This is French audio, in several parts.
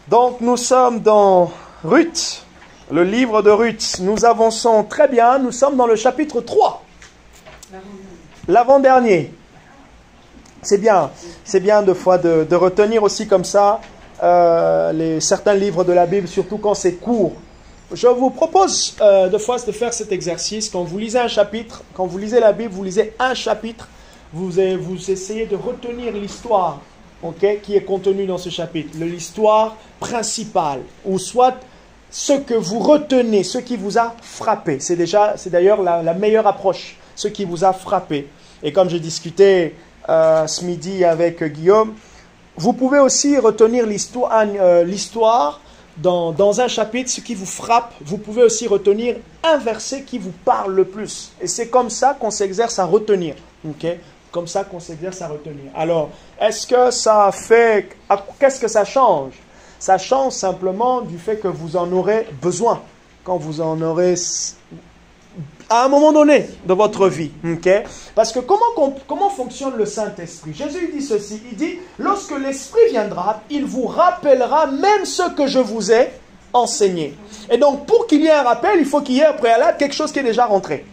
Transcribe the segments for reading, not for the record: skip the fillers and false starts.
Donc nous sommes dans Ruth, le livre de Ruth. Nous avançons très bien, nous sommes dans le chapitre 3. L'avant-dernier. C'est bien de fois de retenir aussi comme ça certains livres de la Bible, surtout quand c'est court. Je vous propose de fois de faire cet exercice. Quand vous lisez un chapitre, quand vous lisez la Bible, vous lisez un chapitre, vous essayez de retenir l'histoire qui est contenue dans ce chapitre, l'histoire principale, ou soit ce que vous retenez, ce qui vous a frappé. C'est d'ailleurs la meilleure approche, ce qui vous a frappé. Et comme j'ai discuté ce midi avec Guillaume, vous pouvez aussi retenir l'histoire dans un chapitre, ce qui vous frappe. Vous pouvez aussi retenir un verset qui vous parle le plus. Et c'est comme ça qu'on s'exerce à retenir. Comme ça qu'on s'exerce à retenir. Alors, est-ce que ça fait... Qu'est-ce que ça change? Ça change simplement du fait que vous en aurez besoin. Quand vous en aurez... à un moment donné de votre vie. Parce que comment fonctionne le Saint-Esprit? Jésus dit ceci, il dit, lorsque l'Esprit viendra, il vous rappellera même ce que je vous ai enseigné. Et donc, pour qu'il y ait un rappel, il faut qu'il y ait au préalable quelque chose qui est déjà rentré.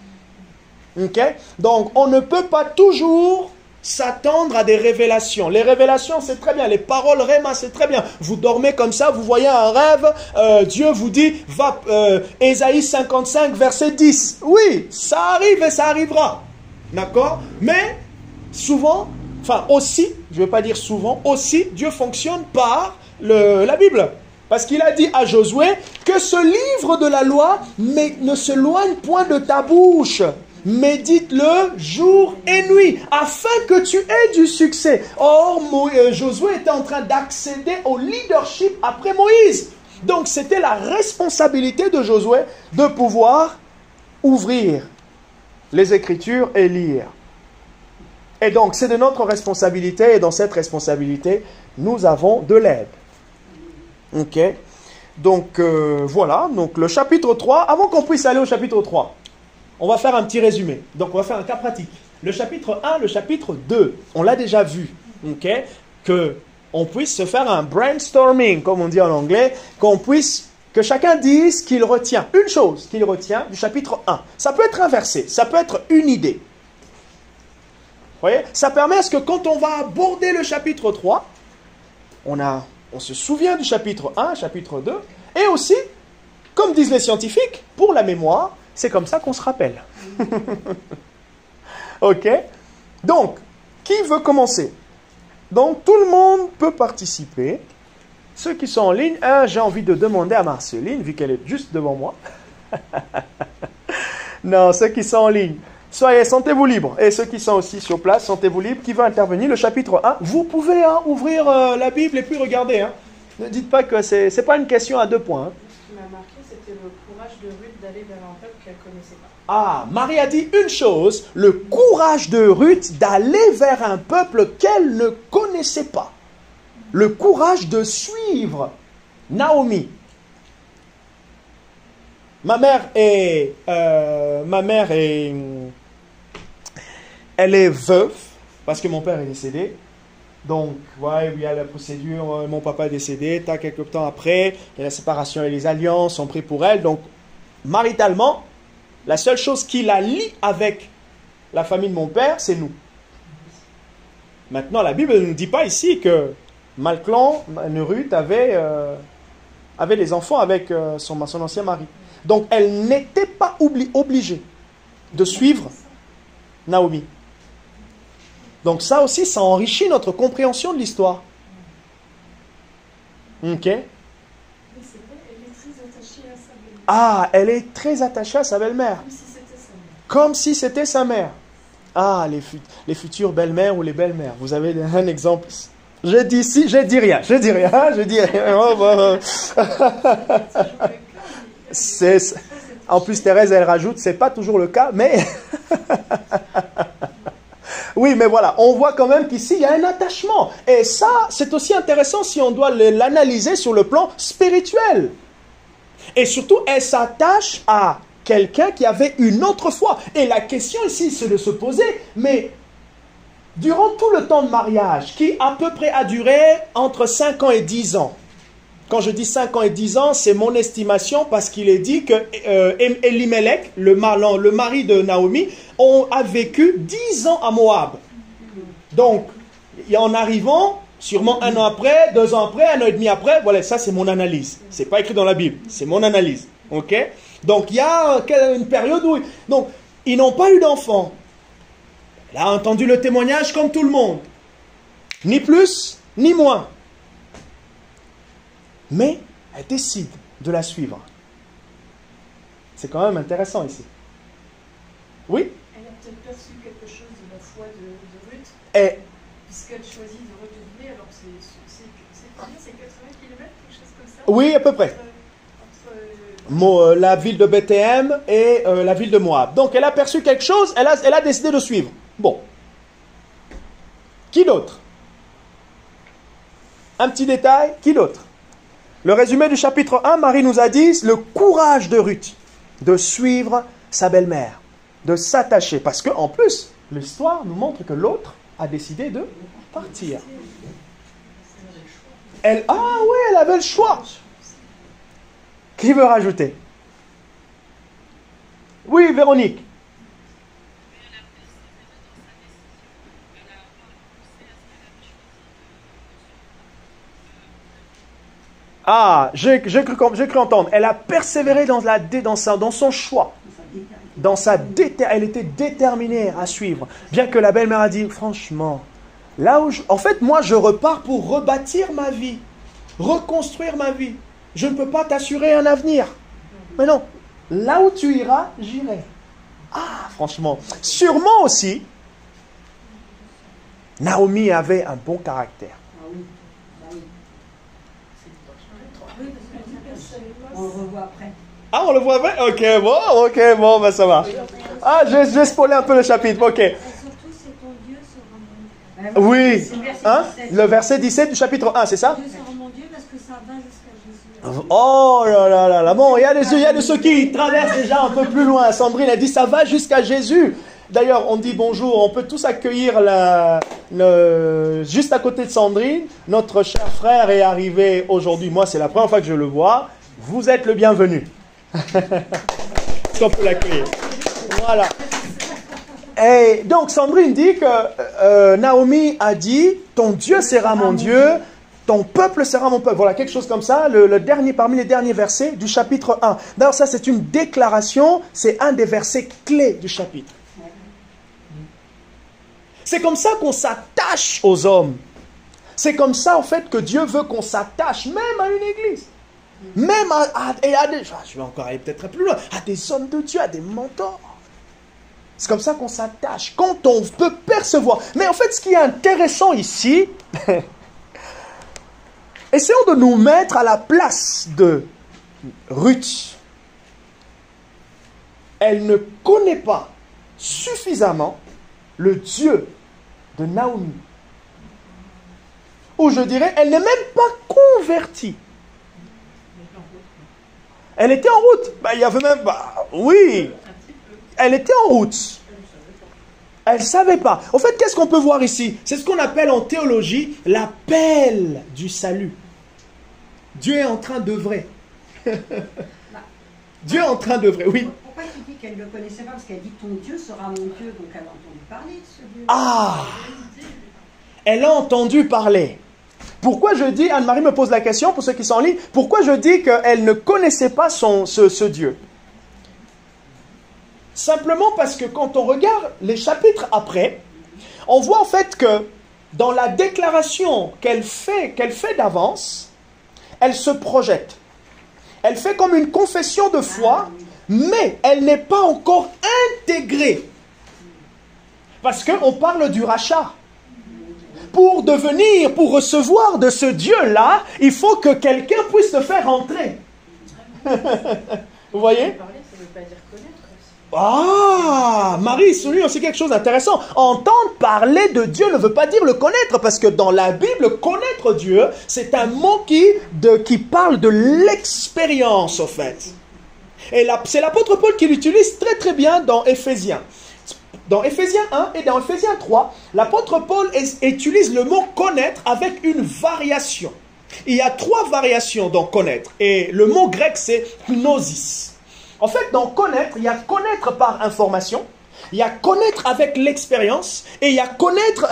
Donc, on ne peut pas toujours s'attendre à des révélations. Les révélations, c'est très bien. Les paroles réma, c'est très bien. Vous dormez comme ça, vous voyez un rêve, Dieu vous dit, va, Ésaïe 55, verset 10. Oui, ça arrive et ça arrivera. D'accord? Mais, souvent, enfin aussi, je ne vais pas dire souvent, aussi, Dieu fonctionne par la Bible. Parce qu'il a dit à Josué que ce livre de la loi ne se loigne point de ta bouche. Médite-le jour et nuit, afin que tu aies du succès. Or, Josué était en train d'accéder au leadership après Moïse. Donc, c'était la responsabilité de Josué de pouvoir ouvrir les Écritures et lire. Et donc, c'est de notre responsabilité, et dans cette responsabilité, nous avons de l'aide. Donc, voilà. Donc, le chapitre 3, avant qu'on puisse aller au chapitre 3, on va faire un petit résumé. Donc, on va faire un cas pratique. Le chapitre 1, le chapitre 2, on l'a déjà vu. Qu'on puisse se faire un brainstorming, comme on dit en anglais, que chacun dise ce qu'il retient. Une chose qu'il retient du chapitre 1. Ça peut être un verset, ça peut être une idée. Vous voyez? Ça permet à ce que quand on va aborder le chapitre 3, on se souvient du chapitre 1, chapitre 2, et aussi, comme disent les scientifiques, pour la mémoire, c'est comme ça qu'on se rappelle. Donc, qui veut commencer? Donc, tout le monde peut participer. Ceux qui sont en ligne, j'ai envie de demander à Marceline, vu qu'elle est juste devant moi. Non, ceux qui sont en ligne, sentez-vous libres. Et ceux qui sont aussi sur place, sentez-vous libres. Qui veut intervenir? Le chapitre 1, vous pouvez ouvrir la Bible et puis regarder. Ne dites pas que c'est pas une question à 2 points. Ce qui m'a marqué, c'était le courage de Ruth d'aller vers un peuple qu'elle ne connaissait pas. Ah, Marie a dit une chose, le courage de Ruth d'aller vers un peuple qu'elle ne connaissait pas. Le courage de suivre Naomi. Ma mère est elle est veuve parce que mon père est décédé. Donc, il y a la procédure, mon papa est décédé, quelques temps après, il y a la séparation et les alliances sont prises pour elle. Donc, maritalement, la seule chose qui la lie avec la famille de mon père, c'est nous. Maintenant, la Bible ne nous dit pas ici que Malclan, Ruth, avait des enfants avec son ancien mari. Donc, elle n'était pas obligée de suivre Naomi. Donc ça aussi, ça enrichit notre compréhension de l'histoire. Elle est très attachée à sa belle-mère. Ah, elle est très attachée à sa belle-mère. Comme si c'était sa mère. Comme si c'était sa mère. Ah, les futures belles-mères ou les belles-mères. Vous avez un exemple? Je dis rien. En plus, Thérèse, elle rajoute, c'est pas toujours le cas, mais... Oui, mais voilà, on voit quand même qu'ici, il y a un attachement. Et ça, c'est aussi intéressant si on doit l'analyser sur le plan spirituel. Et surtout, elle s'attache à quelqu'un qui avait une autre foi. Et la question ici, c'est de se poser, mais durant tout le temps de mariage, qui à peu près a duré entre 5 ans et 10 ans, Quand je dis 5 ans et 10 ans, c'est mon estimation parce qu'il est dit que Elimelech, le mari de Naomi, a vécu 10 ans à Moab. Donc, en arrivant, sûrement 1 an après, 2 ans après, 1 an et demi après, voilà, ça c'est mon analyse. C'est pas écrit dans la Bible, c'est mon analyse. Ok? Donc, il y a une période où... Donc, ils n'ont pas eu d'enfant. Elle a entendu le témoignage comme tout le monde. Ni plus, ni moins. Mais elle décide de la suivre. C'est quand même intéressant ici. Oui? Elle a peut-être perçu quelque chose de la foi de Ruth, puisqu'elle choisit de retourner, alors c'est 80 km, quelque chose comme ça? Oui, à peu près. La ville de Bethléem et la ville de Moab. Donc elle a perçu quelque chose, elle a décidé de suivre. Bon. Qui d'autre? Un petit détail, qui d'autre? Le résumé du chapitre 1, Marie nous a dit le courage de Ruth de suivre sa belle-mère, de s'attacher. Parce qu'en plus, l'histoire nous montre que l'autre a décidé de partir. Elle avait le choix. Qui veut rajouter? Oui, Véronique. Ah, j'ai cru entendre. Elle a persévéré dans son choix. Elle était déterminée à suivre. Bien que la belle-mère a dit, franchement, en fait, moi, je repars pour rebâtir ma vie, reconstruire ma vie. Je ne peux pas t'assurer un avenir. Mais non, là où tu iras, j'irai. Ah, franchement. Sûrement aussi, Naomi avait un bon caractère. On le revoit après. Ah, on le voit après? Ok, bon, ben ça marche. Ah, je vais spoiler un peu le chapitre, ok. Et surtout, c'est ton Dieu sera mon Dieu. Oui, hein? Le verset 17 du chapitre 1, c'est ça? Dieu sera mon Dieu parce que ça va jusqu'à Jésus. Oh là là, bon, il y a de ceux qui traversent déjà un peu plus loin. Sandrine a dit, ça va jusqu'à Jésus. D'ailleurs, on dit bonjour, on peut tous accueillir juste à côté de Sandrine. Notre cher frère est arrivé aujourd'hui. Moi, c'est la première fois que je le vois. Vous êtes le bienvenu. On peut l'accueillir. Voilà. Et donc, Sandrine dit que Naomi a dit, ton Dieu sera mon Dieu, ton peuple sera mon peuple. Voilà, quelque chose comme ça, parmi les derniers versets du chapitre 1. D'ailleurs, ça, c'est une déclaration, c'est un des versets clés du chapitre. C'est comme ça qu'on s'attache aux hommes. C'est comme ça, en fait, que Dieu veut qu'on s'attache, même à une église. Même à des... Je vais encore aller peut-être plus loin. À des hommes de Dieu, à des mentors. C'est comme ça qu'on s'attache. Quand on peut percevoir. Mais en fait, ce qui est intéressant ici, essayons de nous mettre à la place de Ruth. Elle ne connaît pas suffisamment le Dieu de Naomi. Ou je dirais, elle n'est même pas convertie. Elle était en route. Il y avait même... oui. Elle était en route. Elle ne savait pas. En fait, qu'est-ce qu'on peut voir ici? C'est ce qu'on appelle en théologie l'appel du salut. Dieu est en train d'œuvrer. Dieu est en train d'œuvrer, oui. Pourquoi tu dis qu'elle ne le connaissait pas? Parce qu'elle dit ton Dieu sera mon Dieu, donc elle a entendu parler de ce Dieu. Ah! Elle a entendu parler. Pourquoi je dis, Anne-Marie me pose la question, pour ceux qui sont en ligne, pourquoi je dis qu'elle ne connaissait pas ce Dieu? Simplement parce que quand on regarde les chapitres après, on voit en fait que dans la déclaration qu'elle fait d'avance, elle se projette. Elle fait comme une confession de foi, mais elle n'est pas encore intégrée. Parce qu'on parle du rachat. Pour recevoir de ce Dieu-là, il faut que quelqu'un puisse te faire entrer. Vous voyez? Ah, Marie, celui-là, c'est quelque chose d'intéressant. Entendre parler de Dieu ne veut pas dire le connaître, parce que dans la Bible, connaître Dieu, c'est un mot qui parle de l'expérience, en fait. Et c'est l'apôtre Paul qui l'utilise très très bien dans Éphésiens. Dans Éphésiens 1 et dans Éphésiens 3, l'apôtre Paul utilise le mot connaître avec une variation. Il y a 3 variations dans connaître. Et le mot grec, c'est gnosis. En fait, dans connaître, il y a connaître par information, il y a connaître avec l'expérience, et il y a connaître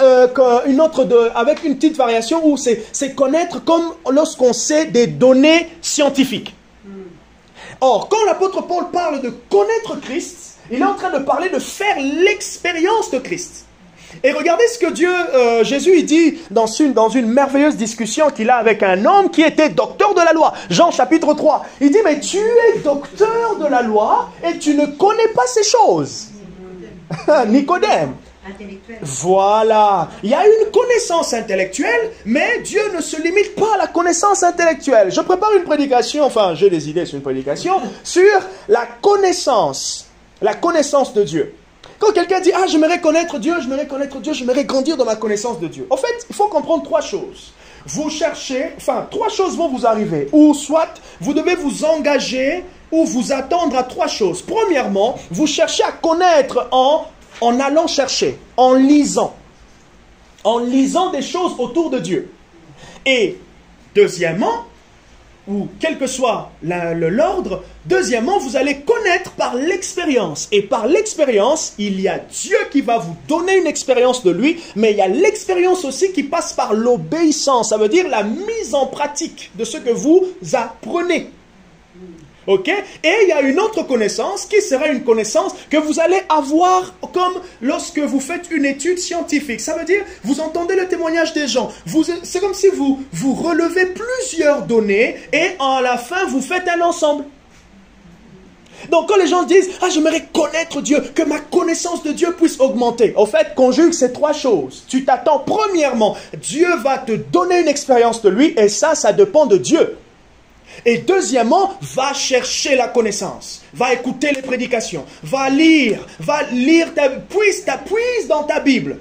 avec une petite variation où c'est connaître comme lorsqu'on sait des données scientifiques. Or, quand l'apôtre Paul parle de connaître Christ, il est en train de parler de faire l'expérience de Christ. Et regardez ce que Jésus il dit dans une merveilleuse discussion qu'il a avec un homme qui était docteur de la loi. Jean chapitre 3. Il dit, mais tu es docteur de la loi et tu ne connais pas ces choses. Nicodème. Intellectuel. Voilà. Il y a une connaissance intellectuelle, mais Dieu ne se limite pas à la connaissance intellectuelle. Je prépare une prédication, enfin j'ai des idées sur une prédication, sur la connaissance de Dieu. Quand quelqu'un dit « Ah, j'aimerais connaître Dieu, j'aimerais grandir dans ma connaissance de Dieu ». En fait, il faut comprendre 3 choses. Vous cherchez, 3 choses vont vous arriver. Ou soit, vous devez vous engager ou vous attendre à 3 choses. Premièrement, vous cherchez à connaître en allant chercher, en lisant des choses autour de Dieu. Et deuxièmement, ou quel que soit l'ordre, deuxièmement, vous allez connaître par l'expérience. Et par l'expérience, il y a Dieu qui va vous donner une expérience de lui, mais il y a l'expérience aussi qui passe par l'obéissance. Ça veut dire la mise en pratique de ce que vous apprenez. Ok? Et il y a une autre connaissance qui sera une connaissance que vous allez avoir comme lorsque vous faites une étude scientifique. Ça veut dire, vous entendez le témoignage des gens. C'est comme si vous relevez plusieurs données et à la fin, vous faites un ensemble. Donc quand les gens disent « Ah, j'aimerais connaître Dieu, que ma connaissance de Dieu puisse augmenter », en fait, conjugue ces 3 choses. Tu t'attends, premièrement, Dieu va te donner une expérience de lui et ça dépend de Dieu. Et deuxièmement, va chercher la connaissance, va écouter les prédications, va lire, puise dans ta Bible.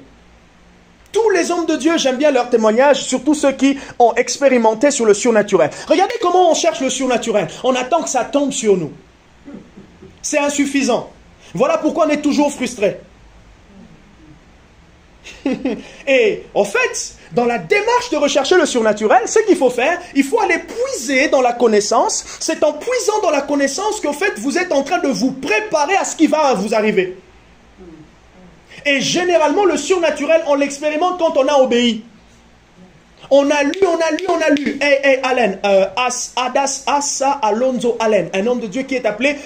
Tous les hommes de Dieu, j'aime bien leurs témoignages, surtout ceux qui ont expérimenté sur le surnaturel. Regardez comment on cherche le surnaturel. On attend que ça tombe sur nous. C'est insuffisant. Voilà pourquoi on est toujours frustré. Et en fait, dans la démarche de rechercher le surnaturel, ce qu'il faut faire, il faut aller puiser dans la connaissance. C'est en puisant dans la connaissance qu'en fait, vous êtes en train de vous préparer à ce qui va vous arriver. Et généralement, le surnaturel, on l'expérimente quand on a obéi. On a lu. Hey, Allen, Asa Alonso Allen, un homme de Dieu qui est appelé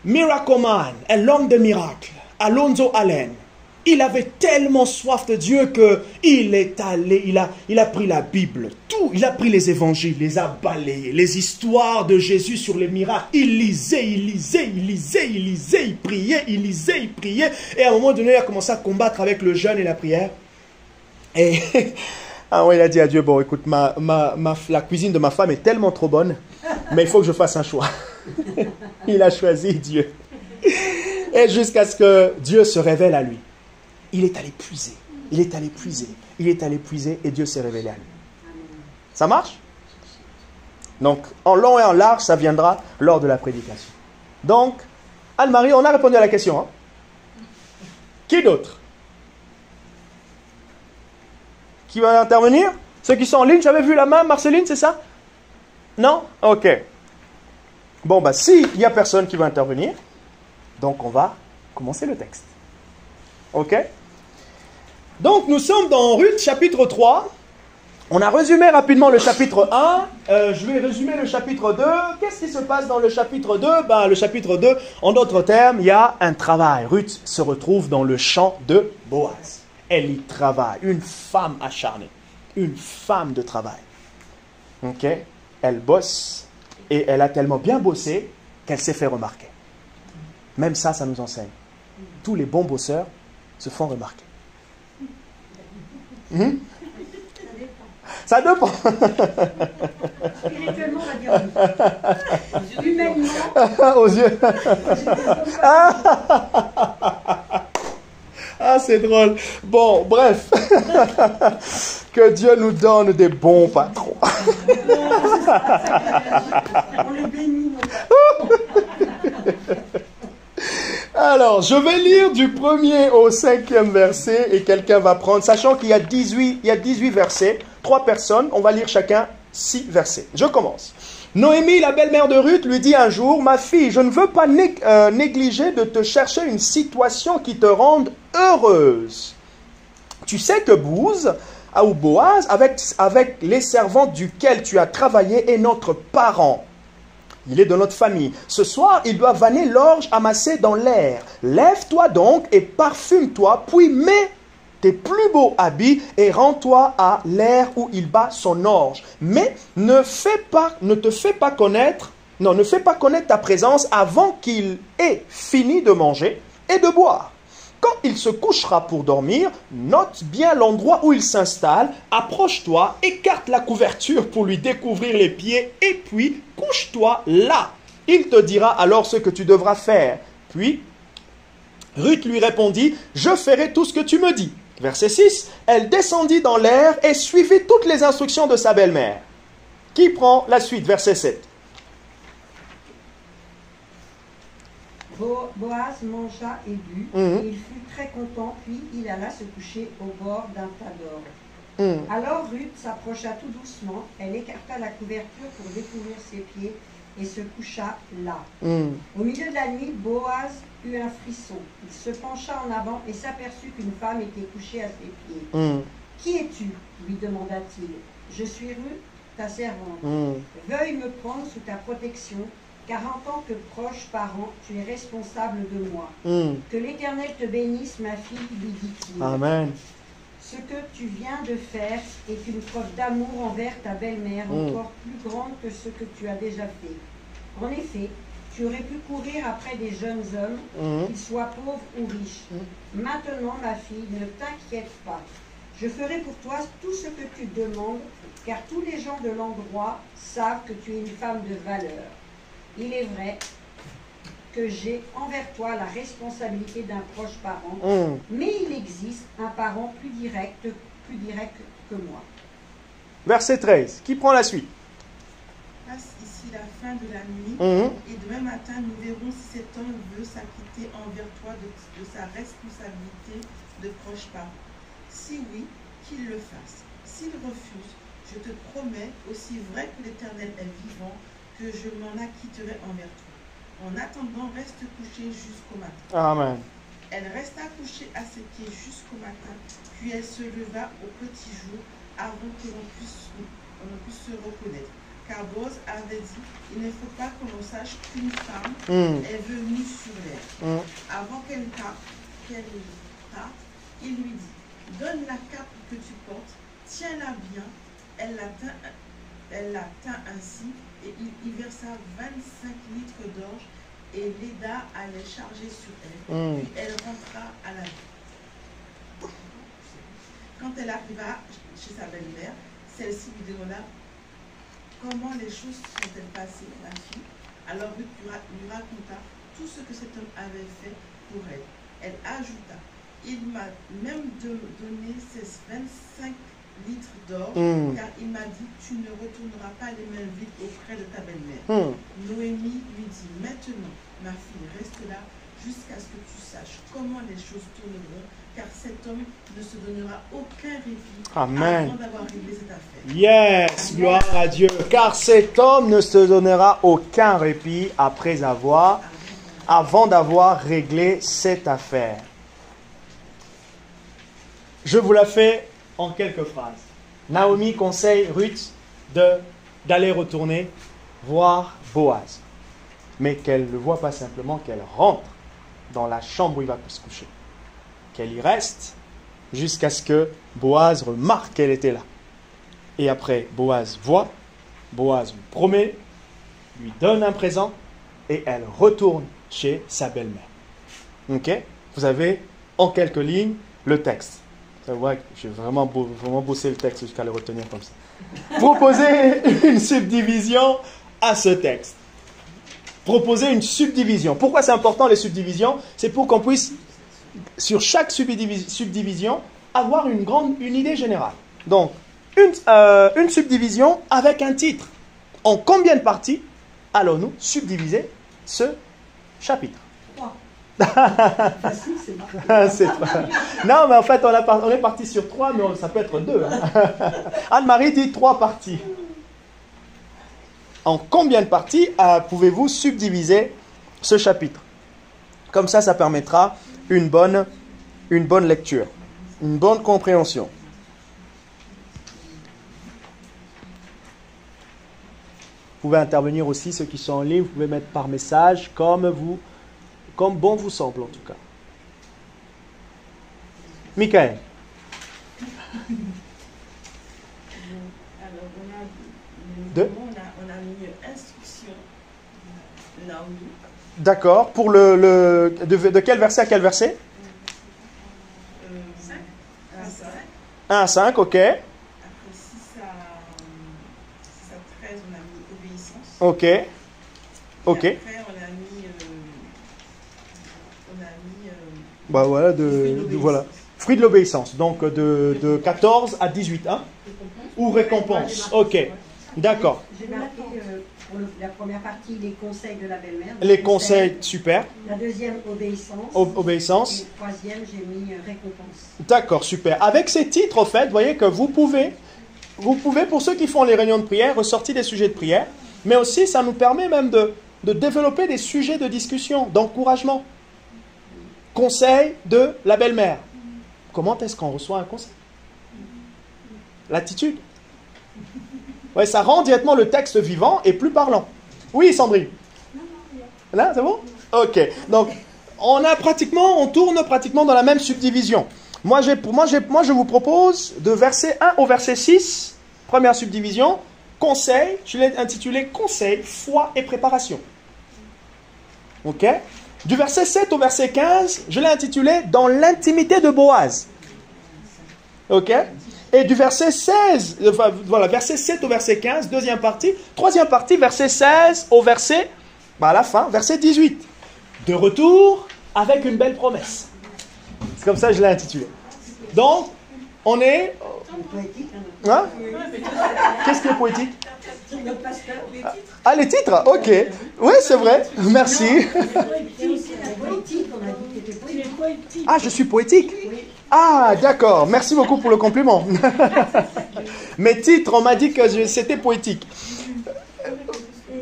Miracle Man, l'homme de miracles, Alonso Allen. Il avait tellement soif de Dieu qu'il est allé, il a pris la Bible, tout, il a pris les évangiles, les a balayés, les histoires de Jésus sur les miracles. Il lisait, il priait. Et à un moment donné, il a commencé à combattre avec le jeûne et la prière. Et il a dit à Dieu, bon écoute, la cuisine de ma femme est tellement trop bonne, mais il faut que je fasse un choix. Il a choisi Dieu. Et jusqu'à ce que Dieu se révèle à lui. Il est allé puiser et Dieu s'est révélé à lui. Ça marche? Donc, en long et en large, ça viendra lors de la prédication. Donc, Anne-Marie, on a répondu à la question. Hein? Qui d'autre? Qui va intervenir? Ceux qui sont en ligne, j'avais vu la main, Marceline, c'est ça? Non? Ok. Bon, s'il n'y a personne qui va intervenir, donc on va commencer le texte. Ok? Donc, nous sommes dans Ruth, chapitre 3. On a résumé rapidement le chapitre 1. Je vais résumer le chapitre 2. Qu'est-ce qui se passe dans le chapitre 2? Le chapitre 2, en d'autres termes, il y a un travail. Ruth se retrouve dans le champ de Boaz. Elle y travaille. Une femme acharnée. Une femme de travail. Ok? Elle bosse. Et elle a tellement bien bossé qu'elle s'est fait remarquer. Même ça nous enseigne. Tous les bons bosseurs se font remarquer. Ça dépend. Spirituellement, on va dire humainement. Aux yeux. C'est drôle. Bon, bref. Que Dieu nous donne des bons patrons. On les bénit. Alors, je vais lire du 1er au 5e verset et quelqu'un va prendre, sachant qu'il y a 18 versets, 3 personnes, on va lire chacun 6 versets. Je commence. Noémie, la belle-mère de Ruth, lui dit un jour, « Ma fille, je ne veux pas négliger de te chercher une situation qui te rende heureuse. Tu sais que Boaz, avec les servantes duquel tu as travaillé, est notre parent. Il est de notre famille. Ce soir, il doit vanner l'orge amassée dans l'air. Lève-toi donc et parfume-toi, puis mets tes plus beaux habits et rends-toi à l'air où il bat son orge. Mais ne te fais pas connaître ta présence avant qu'il ait fini de manger et de boire. Quand il se couchera pour dormir, note bien l'endroit où il s'installe, approche-toi, écarte la couverture pour lui découvrir les pieds et puis couche-toi là. Il te dira alors ce que tu devras faire. Puis Ruth lui répondit, « Je ferai tout ce que tu me dis. » Verset 6, elle descendit dans l'air et suivit toutes les instructions de sa belle-mère. Qui prend la suite? Verset 7. Boaz mangea et but, et il fut très content, puis il alla se coucher au bord d'un tas d'orge. Alors Ruth s'approcha tout doucement, elle écarta la couverture pour découvrir ses pieds et se coucha là. Au milieu de la nuit, Boaz eut un frisson. Il se pencha en avant et s'aperçut qu'une femme était couchée à ses pieds. Qui es-tu? Lui demanda-t-il. Je suis Ruth, ta servante. Veuille me prendre sous ta protection, car en tant que proche parent, tu es responsable de moi. Que l'Éternel te bénisse, ma fille, lui dit-il. Amen. Ce que tu viens de faire est une preuve d'amour envers ta belle-mère, encore plus grande que ce que tu as déjà fait. En effet, tu aurais pu courir après des jeunes hommes, qu'ils soient pauvres ou riches. Maintenant, ma fille, ne t'inquiète pas. Je ferai pour toi tout ce que tu demandes, car tous les gens de l'endroit savent que tu es une femme de valeur. Il est vrai que j'ai envers toi la responsabilité d'un proche parent, mais il existe un parent plus direct que moi. Verset 13. Qui prend la suite? Passe ici la fin de la nuit, et demain matin nous verrons si cet homme veut s'acquitter envers toi de sa responsabilité de proche parent. Si oui, qu'il le fasse. S'il refuse, je te promets, aussi vrai que l'Éternel est vivant, que je m'en acquitterai envers toi. En attendant, reste couchée jusqu'au matin. Amen. Elle resta couchée à ses pieds jusqu'au matin, puis elle se leva au petit jour avant que l'on puisse se reconnaître. Car Boaz avait dit, il ne faut pas que l'on sache qu'une femme est venue sur l'air. Avant qu'elle parte, il lui dit, donne la cape que tu portes, tiens-la bien. Elle la tint ainsi, et il y versa 25 litres d'orge, et l'aida à les charger sur elle. Puis elle rentra à la vie. Quand elle arriva chez sa belle-mère, celle-ci lui demanda comment les choses sont-elles passées, ma fille. Alors Ruth lui raconta tout ce que cet homme avait fait pour elle. Elle ajouta, il m'a même donné ces 25 litres d'or, car il m'a dit, tu ne retourneras pas les mains vides auprès de ta belle-mère. Noémie lui dit, maintenant, ma fille, reste là jusqu'à ce que tu saches comment les choses tourneront, car cet homme ne se donnera aucun répit avant d'avoir réglé cette affaire. Yes, gloire à Dieu, car cet homme ne se donnera aucun répit avant d'avoir réglé cette affaire. Je vous la fais en quelques phrases. Naomi conseille Ruth d'aller retourner voir Boaz. Mais qu'elle ne voit pas simplement, qu'elle rentre dans la chambre où il va se coucher. Qu'elle y reste jusqu'à ce que Boaz remarque qu'elle était là. Et après, Boaz voit, Boaz lui promet, lui donne un présent et elle retourne chez sa belle-mère. Ok? Vous avez en quelques lignes le texte. Vous voyez que j'ai vraiment bossé le texte jusqu'à le retenir comme ça. Proposer une subdivision à ce texte. Proposer une subdivision. Pourquoi c'est important les subdivisions? C'est pour qu'on puisse, sur chaque subdivision, avoir une idée générale. Donc, une subdivision avec un titre. En combien de parties allons-nous subdiviser ce chapitre? Facile, c'est marqué. Non, mais en fait, on est parti sur 3, mais ça peut être 2. Hein. Anne-Marie dit 3 parties. En combien de parties pouvez-vous subdiviser ce chapitre? Comme ça permettra une bonne lecture, une bonne compréhension. Vous pouvez intervenir aussi, ceux qui sont en ligne, vous pouvez mettre par message, comme bon vous semble en tout cas. Michael. Alors, on a mis instruction, Naomi. D'accord. Pour de quel verset à quel verset? 5. 1 à 5, ok. Après 6 à 13, on a mis obéissance. Ok. Ok. Et après, Bah voilà, voilà. Fruit de l'obéissance. Donc de 14 à 18, hein? Ou récompense. Ok. D'accord. J'ai marqué pour la première partie les conseils de la belle-mère. Les conseils, super. La deuxième, obéissance. Obéissance. Et le troisième, j'ai mis récompense. D'accord, super. Avec ces titres, en fait, vous voyez que vous pouvez, pour ceux qui font les réunions de prière, ressortir des sujets de prière, mais aussi ça nous permet même de développer des sujets de discussion, d'encouragement. Conseil de la belle-mère. Comment est-ce qu'on reçoit un conseil? L'attitude. Ouais, ça rend directement le texte vivant et plus parlant. Oui, Sandrine. Là, c'est bon? Ok. Donc, on tourne pratiquement dans la même subdivision. Moi, je vous propose de verset 1 au verset 6, première subdivision, conseil, je l'ai intitulé conseil, foi et préparation. Ok? Du verset 7 au verset 15, je l'ai intitulé dans l'intimité de Boaz. Ok? Et du verset 16, voilà, verset 7 au verset 15, deuxième partie. Troisième partie, verset 16 au verset, à la fin, verset 18. De retour avec une belle promesse. C'est comme ça que je l'ai intitulé. Donc, on est... Hein? Qu'est-ce qui est poétique? Ah, les titres? Ok. Oui, c'est vrai. Merci. Ah, je suis poétique? Ah, d'accord. Merci beaucoup pour le compliment. Mes titres, on m'a dit que c'était poétique.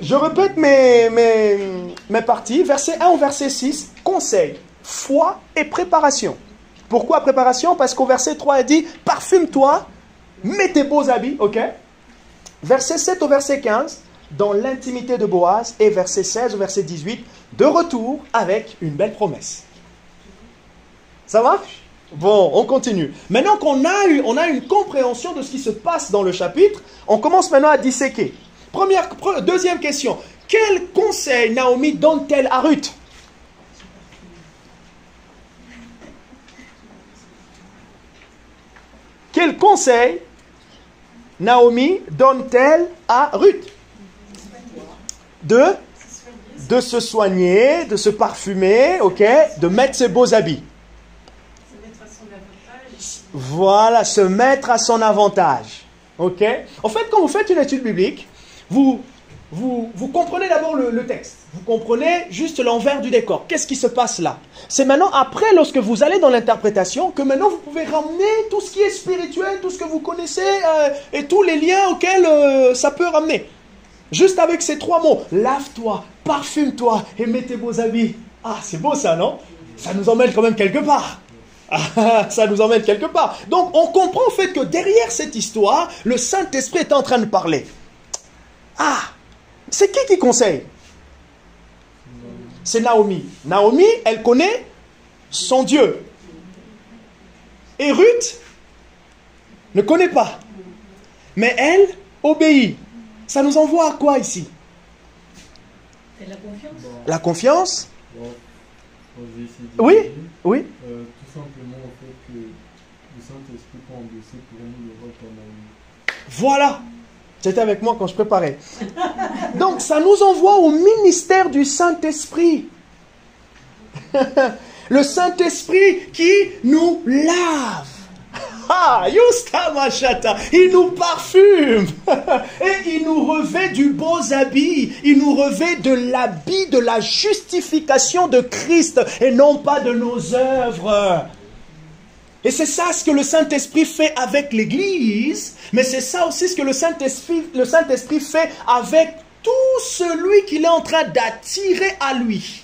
Je répète mes parties. Verset 1 au verset 6. Conseil, foi et préparation. Pourquoi préparation? Parce qu'au verset 3, il dit « Parfume-toi, mets tes beaux habits. » Ok. Verset 7 au verset 15. Dans l'intimité de Boaz. Et verset 16 au verset 18. De retour avec une belle promesse. Ça va? Bon, on continue. Maintenant qu'on a une compréhension de ce qui se passe dans le chapitre, on commence maintenant à disséquer. Deuxième question. Quel conseil Naomi donne-t-elle à Ruth? Quel conseil Naomi donne-t-elle à Ruth? De se soigner, de se parfumer, ok, de mettre ses beaux habits. Voilà, se mettre à son avantage. Ok? En fait, quand vous faites une étude biblique, vous comprenez d'abord le texte. Vous comprenez juste l'envers du décor. Qu'est-ce qui se passe là? C'est maintenant, après, lorsque vous allez dans l'interprétation, que maintenant vous pouvez ramener tout ce qui est spirituel, tout ce que vous connaissez et tous les liens auxquels ça peut ramener. Juste avec ces 3 mots. Lave-toi, parfume-toi et mets tes beaux habits. Ah, c'est beau ça, non? Ça nous emmène quand même quelque part. Ah, ça nous emmène quelque part. Donc, on comprend en fait que derrière cette histoire, le Saint-Esprit est en train de parler. Ah, c'est qui conseille? C'est Naomi. Naomi, elle connaît son Dieu. Et Ruth ne connaît pas. Mais elle obéit. Ça nous envoie à quoi ici? C'est la confiance. La confiance? Oui, oui. Tout simplement, en fait, que le Saint-Esprit peut endosser pour nous le rôle comme Naomi. Voilà. C'était avec moi quand je préparais. Donc, ça nous envoie au ministère du Saint-Esprit. Le Saint-Esprit qui nous lave. Il nous parfume. Et il nous revêt du beau habit. Il nous revêt de l'habit de la justification de Christ et non pas de nos œuvres. Et c'est ça ce que le Saint-Esprit fait avec l'Église, mais c'est ça aussi ce que le Saint-Esprit fait avec tout celui qu'il est en train d'attirer à lui.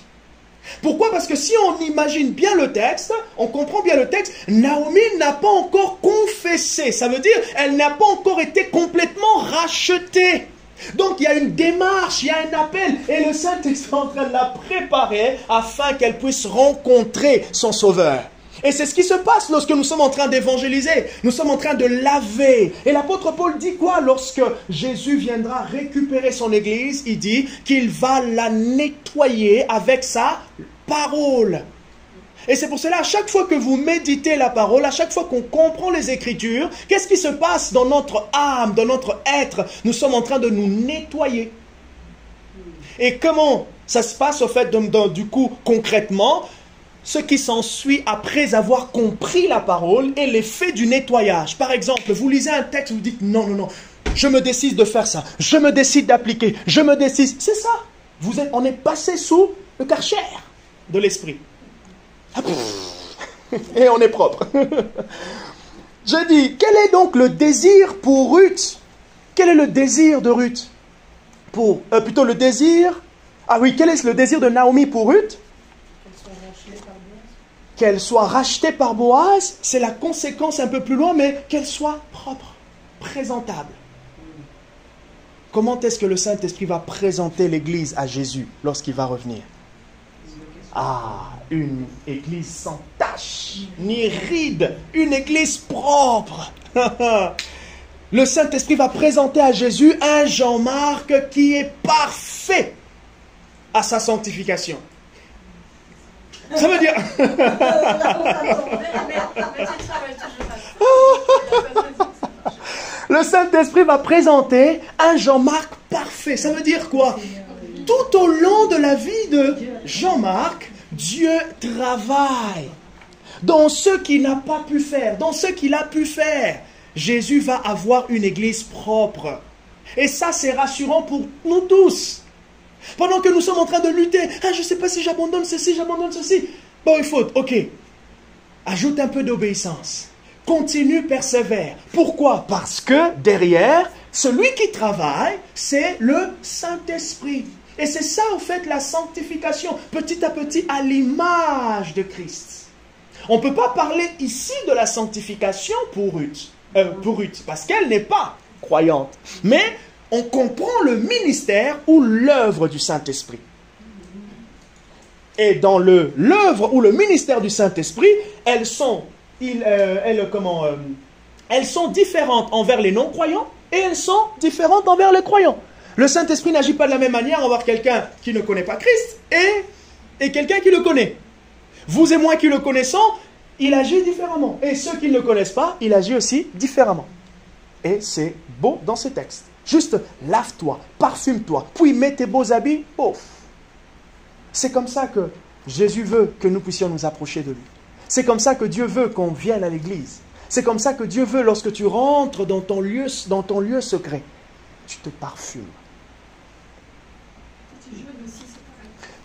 Pourquoi? Parce que si on imagine bien le texte, on comprend bien le texte, Naomi n'a pas encore confessé. Ça veut dire, elle n'a pas encore été complètement rachetée. Donc il y a une démarche, il y a un appel. Et le Saint-Esprit est en train de la préparer afin qu'elle puisse rencontrer son Sauveur. Et c'est ce qui se passe lorsque nous sommes en train d'évangéliser. Nous sommes en train de laver. Et l'apôtre Paul dit quoi lorsque Jésus viendra récupérer son église? Il dit qu'il va la nettoyer avec sa parole. Et c'est pour cela, à chaque fois que vous méditez la parole, à chaque fois qu'on comprend les Écritures, qu'est-ce qui se passe dans notre âme, dans notre être? Nous sommes en train de nous nettoyer. Et comment ça se passe au fait, du coup, concrètement? Ce qui s'ensuit après avoir compris la parole est l'effet du nettoyage. Par exemple, vous lisez un texte, vous dites non, je me décide de faire ça, je me décide d'appliquer, je me décide. C'est ça. On est passé sous le karcher de l'esprit. Et on est propre. Je dis, quel est donc le désir pour Ruth? Quel est le désir de Ruth? Plutôt le désir... Ah oui, quel est le désir de Naomi pour Ruth? Qu'elle soit rachetée par Boaz, c'est la conséquence un peu plus loin, mais qu'elle soit propre, présentable. Comment est-ce que le Saint-Esprit va présenter l'Église à Jésus lorsqu'il va revenir? Une Église sans tache, ni ride, une Église propre. Le Saint-Esprit va présenter à Jésus un Jean-Marc qui est parfait à sa sanctification. Ça veut dire... Le Saint-Esprit va présenter un Jean-Marc parfait. Ça veut dire quoi? Tout au long de la vie de Jean-Marc, Dieu travaille. Dans ce qu'il n'a pas pu faire, dans ce qu'il a pu faire, Jésus va avoir une église propre. Et ça, c'est rassurant pour nous tous. Pendant que nous sommes en train de lutter, je ne sais pas si j'abandonne ceci, j'abandonne ceci. Bon, il faut, ok. Ajoute un peu d'obéissance. Continue, persévère. Pourquoi? Parce que derrière, celui qui travaille, c'est le Saint-Esprit. Et c'est ça, en fait, la sanctification, petit à petit, à l'image de Christ. On ne peut pas parler ici de la sanctification pour Ruth, parce qu'elle n'est pas croyante. Mais on comprend le ministère ou l'œuvre du Saint-Esprit. Et dans l'œuvre ou le ministère du Saint-Esprit, elles sont différentes envers les non-croyants et elles sont différentes envers les croyants. Le Saint-Esprit n'agit pas de la même manière envers quelqu'un qui ne connaît pas Christ et quelqu'un qui le connaît. Vous et moi qui le connaissons, il agit différemment. Et ceux qui ne le connaissent pas, il agit aussi différemment. Et c'est beau dans ces textes. Juste lave-toi, parfume-toi, puis mets tes beaux habits, pouf. C'est comme ça que Jésus veut que nous puissions nous approcher de lui. C'est comme ça que Dieu veut qu'on vienne à l'église. C'est comme ça que Dieu veut lorsque tu rentres dans ton lieu secret. Tu te parfumes.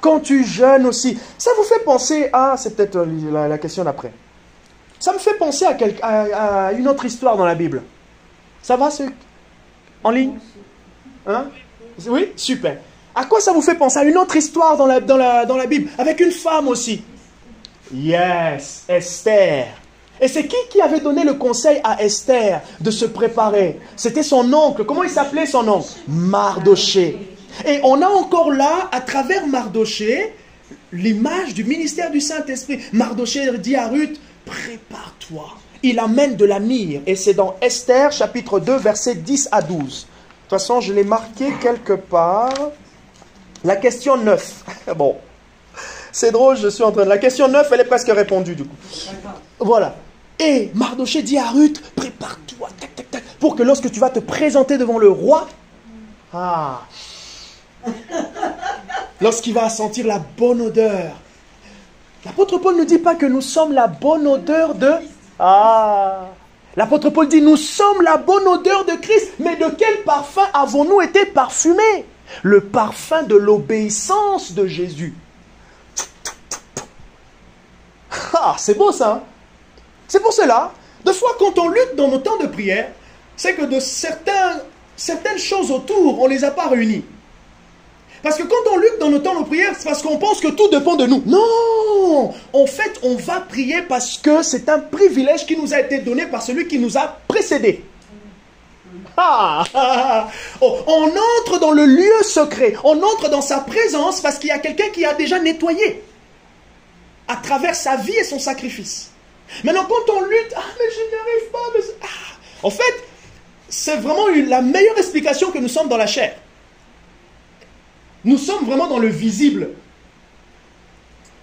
Quand tu jeûnes aussi. Ça vous fait penser à... C'est peut-être la question d'après. Ça me fait penser à une autre histoire dans la Bible. Ça va, ceux en ligne? Hein? Oui? Super. À quoi ça vous fait penser? À une autre histoire dans la Bible, avec une femme aussi. Yes, Esther. Et c'est qui avait donné le conseil à Esther de se préparer? C'était son oncle. Comment il s'appelait son oncle? Mardoché. Et on a encore là, à travers Mardoché, l'image du ministère du Saint-Esprit. Mardoché dit à Ruth, prépare-toi. Il amène de la myrrhe. Et c'est dans Esther, chapitre 2, versets 10 à 12. De toute façon, je l'ai marqué quelque part. La question 9. Bon, c'est drôle, je suis en train de... La question 9, elle est presque répondue du coup. Voilà. Et Mardoché dit à Ruth, prépare-toi, tac, tac, tac, pour que lorsque tu vas te présenter devant le roi, lorsqu'il va sentir la bonne odeur. L'apôtre Paul ne dit pas que nous sommes la bonne odeur de... La L'apôtre Paul dit, nous sommes la bonne odeur de Christ, mais de quel parfum avons-nous été parfumés? Le parfum de l'obéissance de Jésus. Ah, c'est beau ça, hein? C'est pour cela, des fois quand on lutte dans nos temps de prière, c'est que de certaines choses autour, on ne les a pas réunies. Parce que quand on lutte dans nos temps de prière, c'est parce qu'on pense que tout dépend de nous. Non! En fait, on va prier parce que c'est un privilège qui nous a été donné par celui qui nous a précédés. On entre dans le lieu secret. On entre dans sa présence parce qu'il y a quelqu'un qui a déjà nettoyé à travers sa vie et son sacrifice. Maintenant, quand on lutte, mais je n'y arrive pas. En fait, c'est vraiment la meilleure explication que nous sommes dans la chair. Nous sommes vraiment dans le visible.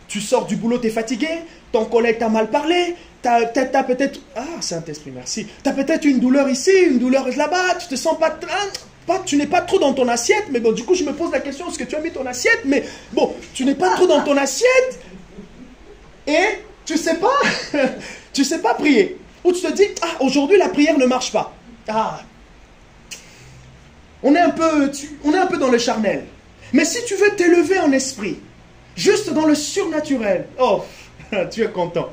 Tu sors du boulot, tu es fatigué, ton collègue t'a mal parlé, t'as peut-être... Ah, Saint-Esprit, merci. Tu as peut-être une douleur ici, une douleur là-bas, tu te sens pas... Tu n'es pas trop dans ton assiette, mais bon, du coup, je me pose la question, est-ce que tu as mis ton assiette? Mais bon, tu n'es pas trop dans ton assiette, et tu sais pas prier. Ou tu te dis, aujourd'hui, la prière ne marche pas. On est un peu dans le charnel. Mais si tu veux t'élever en esprit, juste dans le surnaturel, tu es content.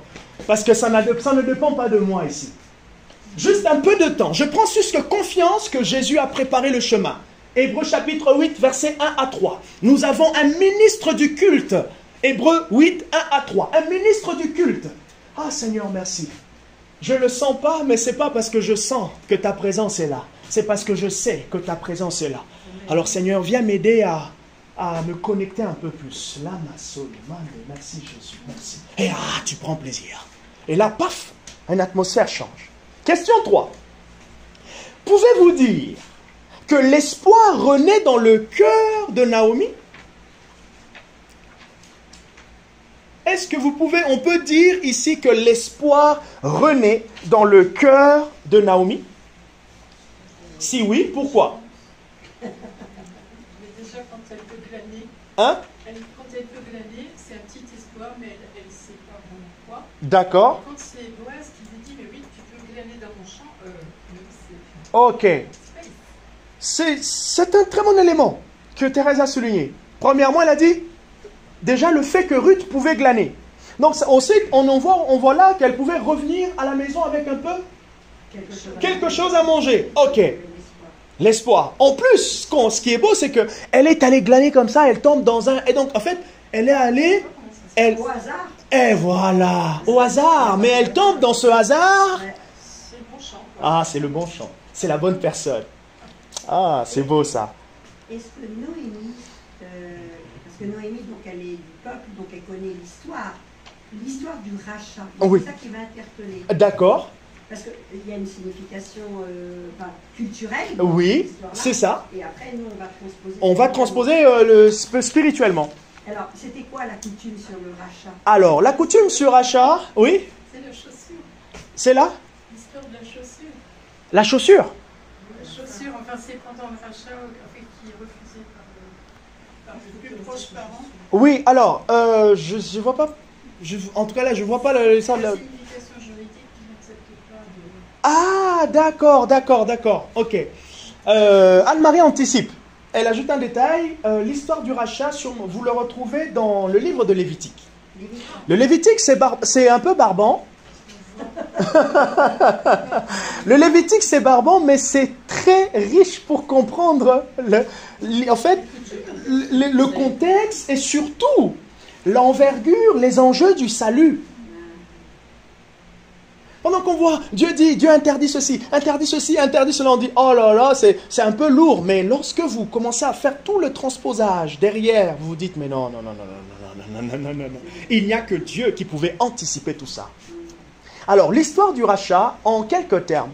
Parce que ça ne dépend pas de moi ici. Juste un peu de temps. Je prends juste confiance que Jésus a préparé le chemin. Hébreux chapitre 8, versets 1 à 3. Nous avons un ministre du culte. Hébreux 8, 1 à 3. Un ministre du culte. Ah Seigneur, merci. Je ne le sens pas, mais ce n'est pas parce que je sens que ta présence est là. C'est parce que je sais que ta présence est là. Alors Seigneur, viens m'aider à me connecter un peu plus. Là, ma soul, merci Jésus, merci. Et tu prends plaisir. Et là, paf, une atmosphère change. Question 3. Pouvez-vous dire que l'espoir renaît dans le cœur de Naomi? Est-ce que on peut dire ici que l'espoir renaît dans le cœur de Naomi? Si oui, pourquoi? Mais déjà, quand elle peut glaner, quand elle peut glaner, c'est un petit espoir, mais elle ne sait pas vraiment quoi. D'accord. Quand c'est Boaz qui lui dit, mais oui, tu peux glaner dans mon champ, ok. C'est un très bon élément que Thérèse a souligné. Premièrement, elle a dit, déjà le fait que Ruth pouvait glaner. Donc on voit là qu'elle pouvait revenir à la maison avec un peu quelque chose à manger. Ok. L'espoir. En plus, ce qui est beau, c'est qu'elle est allée glaner comme ça, elle tombe dans un... Et donc, en fait, elle est allée... Au hasard. Et voilà, au hasard. Mais elle tombe dans ce hasard. C'est le bon champ. C'est le bon champ. C'est la bonne personne. C'est beau ça. Est-ce que Noémie, parce que Noémie, donc elle est du peuple, donc elle connaît l'histoire du rachat. Oui. C'est ça qui m'a interpellée. D'accord. Parce qu'il y a une signification culturelle. Oui, c'est ça. Et après, nous, on va transposer. On va transposer spirituellement. Alors, c'était quoi la coutume sur le rachat? Alors, la coutume sur rachat, oui. C'est la chaussure. C'est là? L'histoire de la chaussure. La chaussure? La chaussure, enfin, c'est pendant le rachat qui est refusé par les plus proches parents. Oui, alors, je vois pas. En tout cas, là, je vois pas le. D'accord. Ok. Anne-Marie anticipe. Elle ajoute un détail. L'histoire du rachat, vous le retrouvez dans le livre de Lévitique. Le Lévitique, c'est un peu barbant. Le Lévitique, c'est barbant, mais c'est très riche pour comprendre en fait, le contexte et surtout l'envergure, les enjeux du salut. Pendant qu'on voit, Dieu interdit ceci, interdit cela, on dit, oh là là, c'est un peu lourd. Mais lorsque vous commencez à faire tout le transposage derrière, vous vous dites, mais non. Il n'y a que Dieu qui pouvait anticiper tout ça. Alors, l'histoire du rachat, en quelques termes,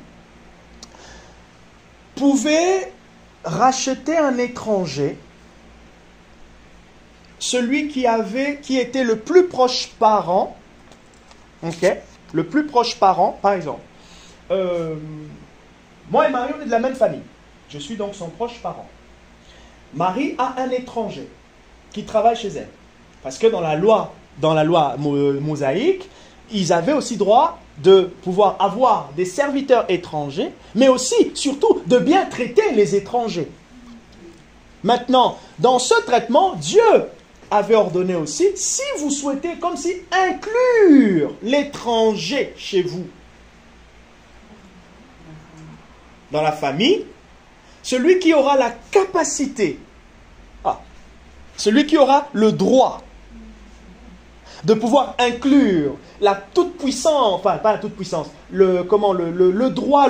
pouvait racheter un étranger, celui qui était le plus proche parent, ok? Le plus proche parent, par exemple. Moi et Marie, on est de la même famille. Je suis donc son proche parent. Marie a un étranger qui travaille chez elle. Parce que dans la loi mosaïque, ils avaient aussi droit de pouvoir avoir des serviteurs étrangers, mais aussi, surtout, de bien traiter les étrangers. Maintenant, dans ce traitement, Dieu avait ordonné aussi, si vous souhaitez, comme si inclure l'étranger chez vous, dans la famille, celui qui aura la capacité, celui qui aura le droit de pouvoir inclure la toute-puissance, enfin pas la toute-puissance, le droit,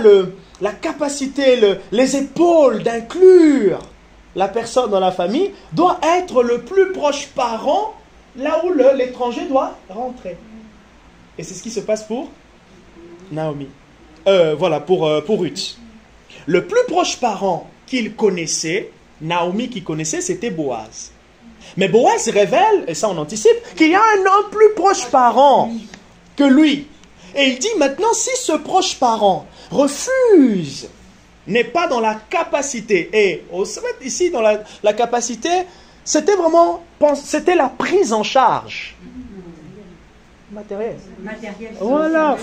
la capacité, les épaules d'inclure la personne dans la famille, doit être le plus proche parent, là où l'étranger doit rentrer. Et c'est ce qui se passe pour Naomi. Pour Ruth. Le plus proche parent qu'il connaissait, Naomi qui connaissait, c'était Boaz. Mais Boaz révèle, et ça on anticipe, qu'il y a un homme plus proche parent que lui. Et il dit maintenant, si ce proche parent refuse, n'est pas dans la capacité, et ici dans la capacité, c'était vraiment, c'était la prise en charge. Matériel. Voilà,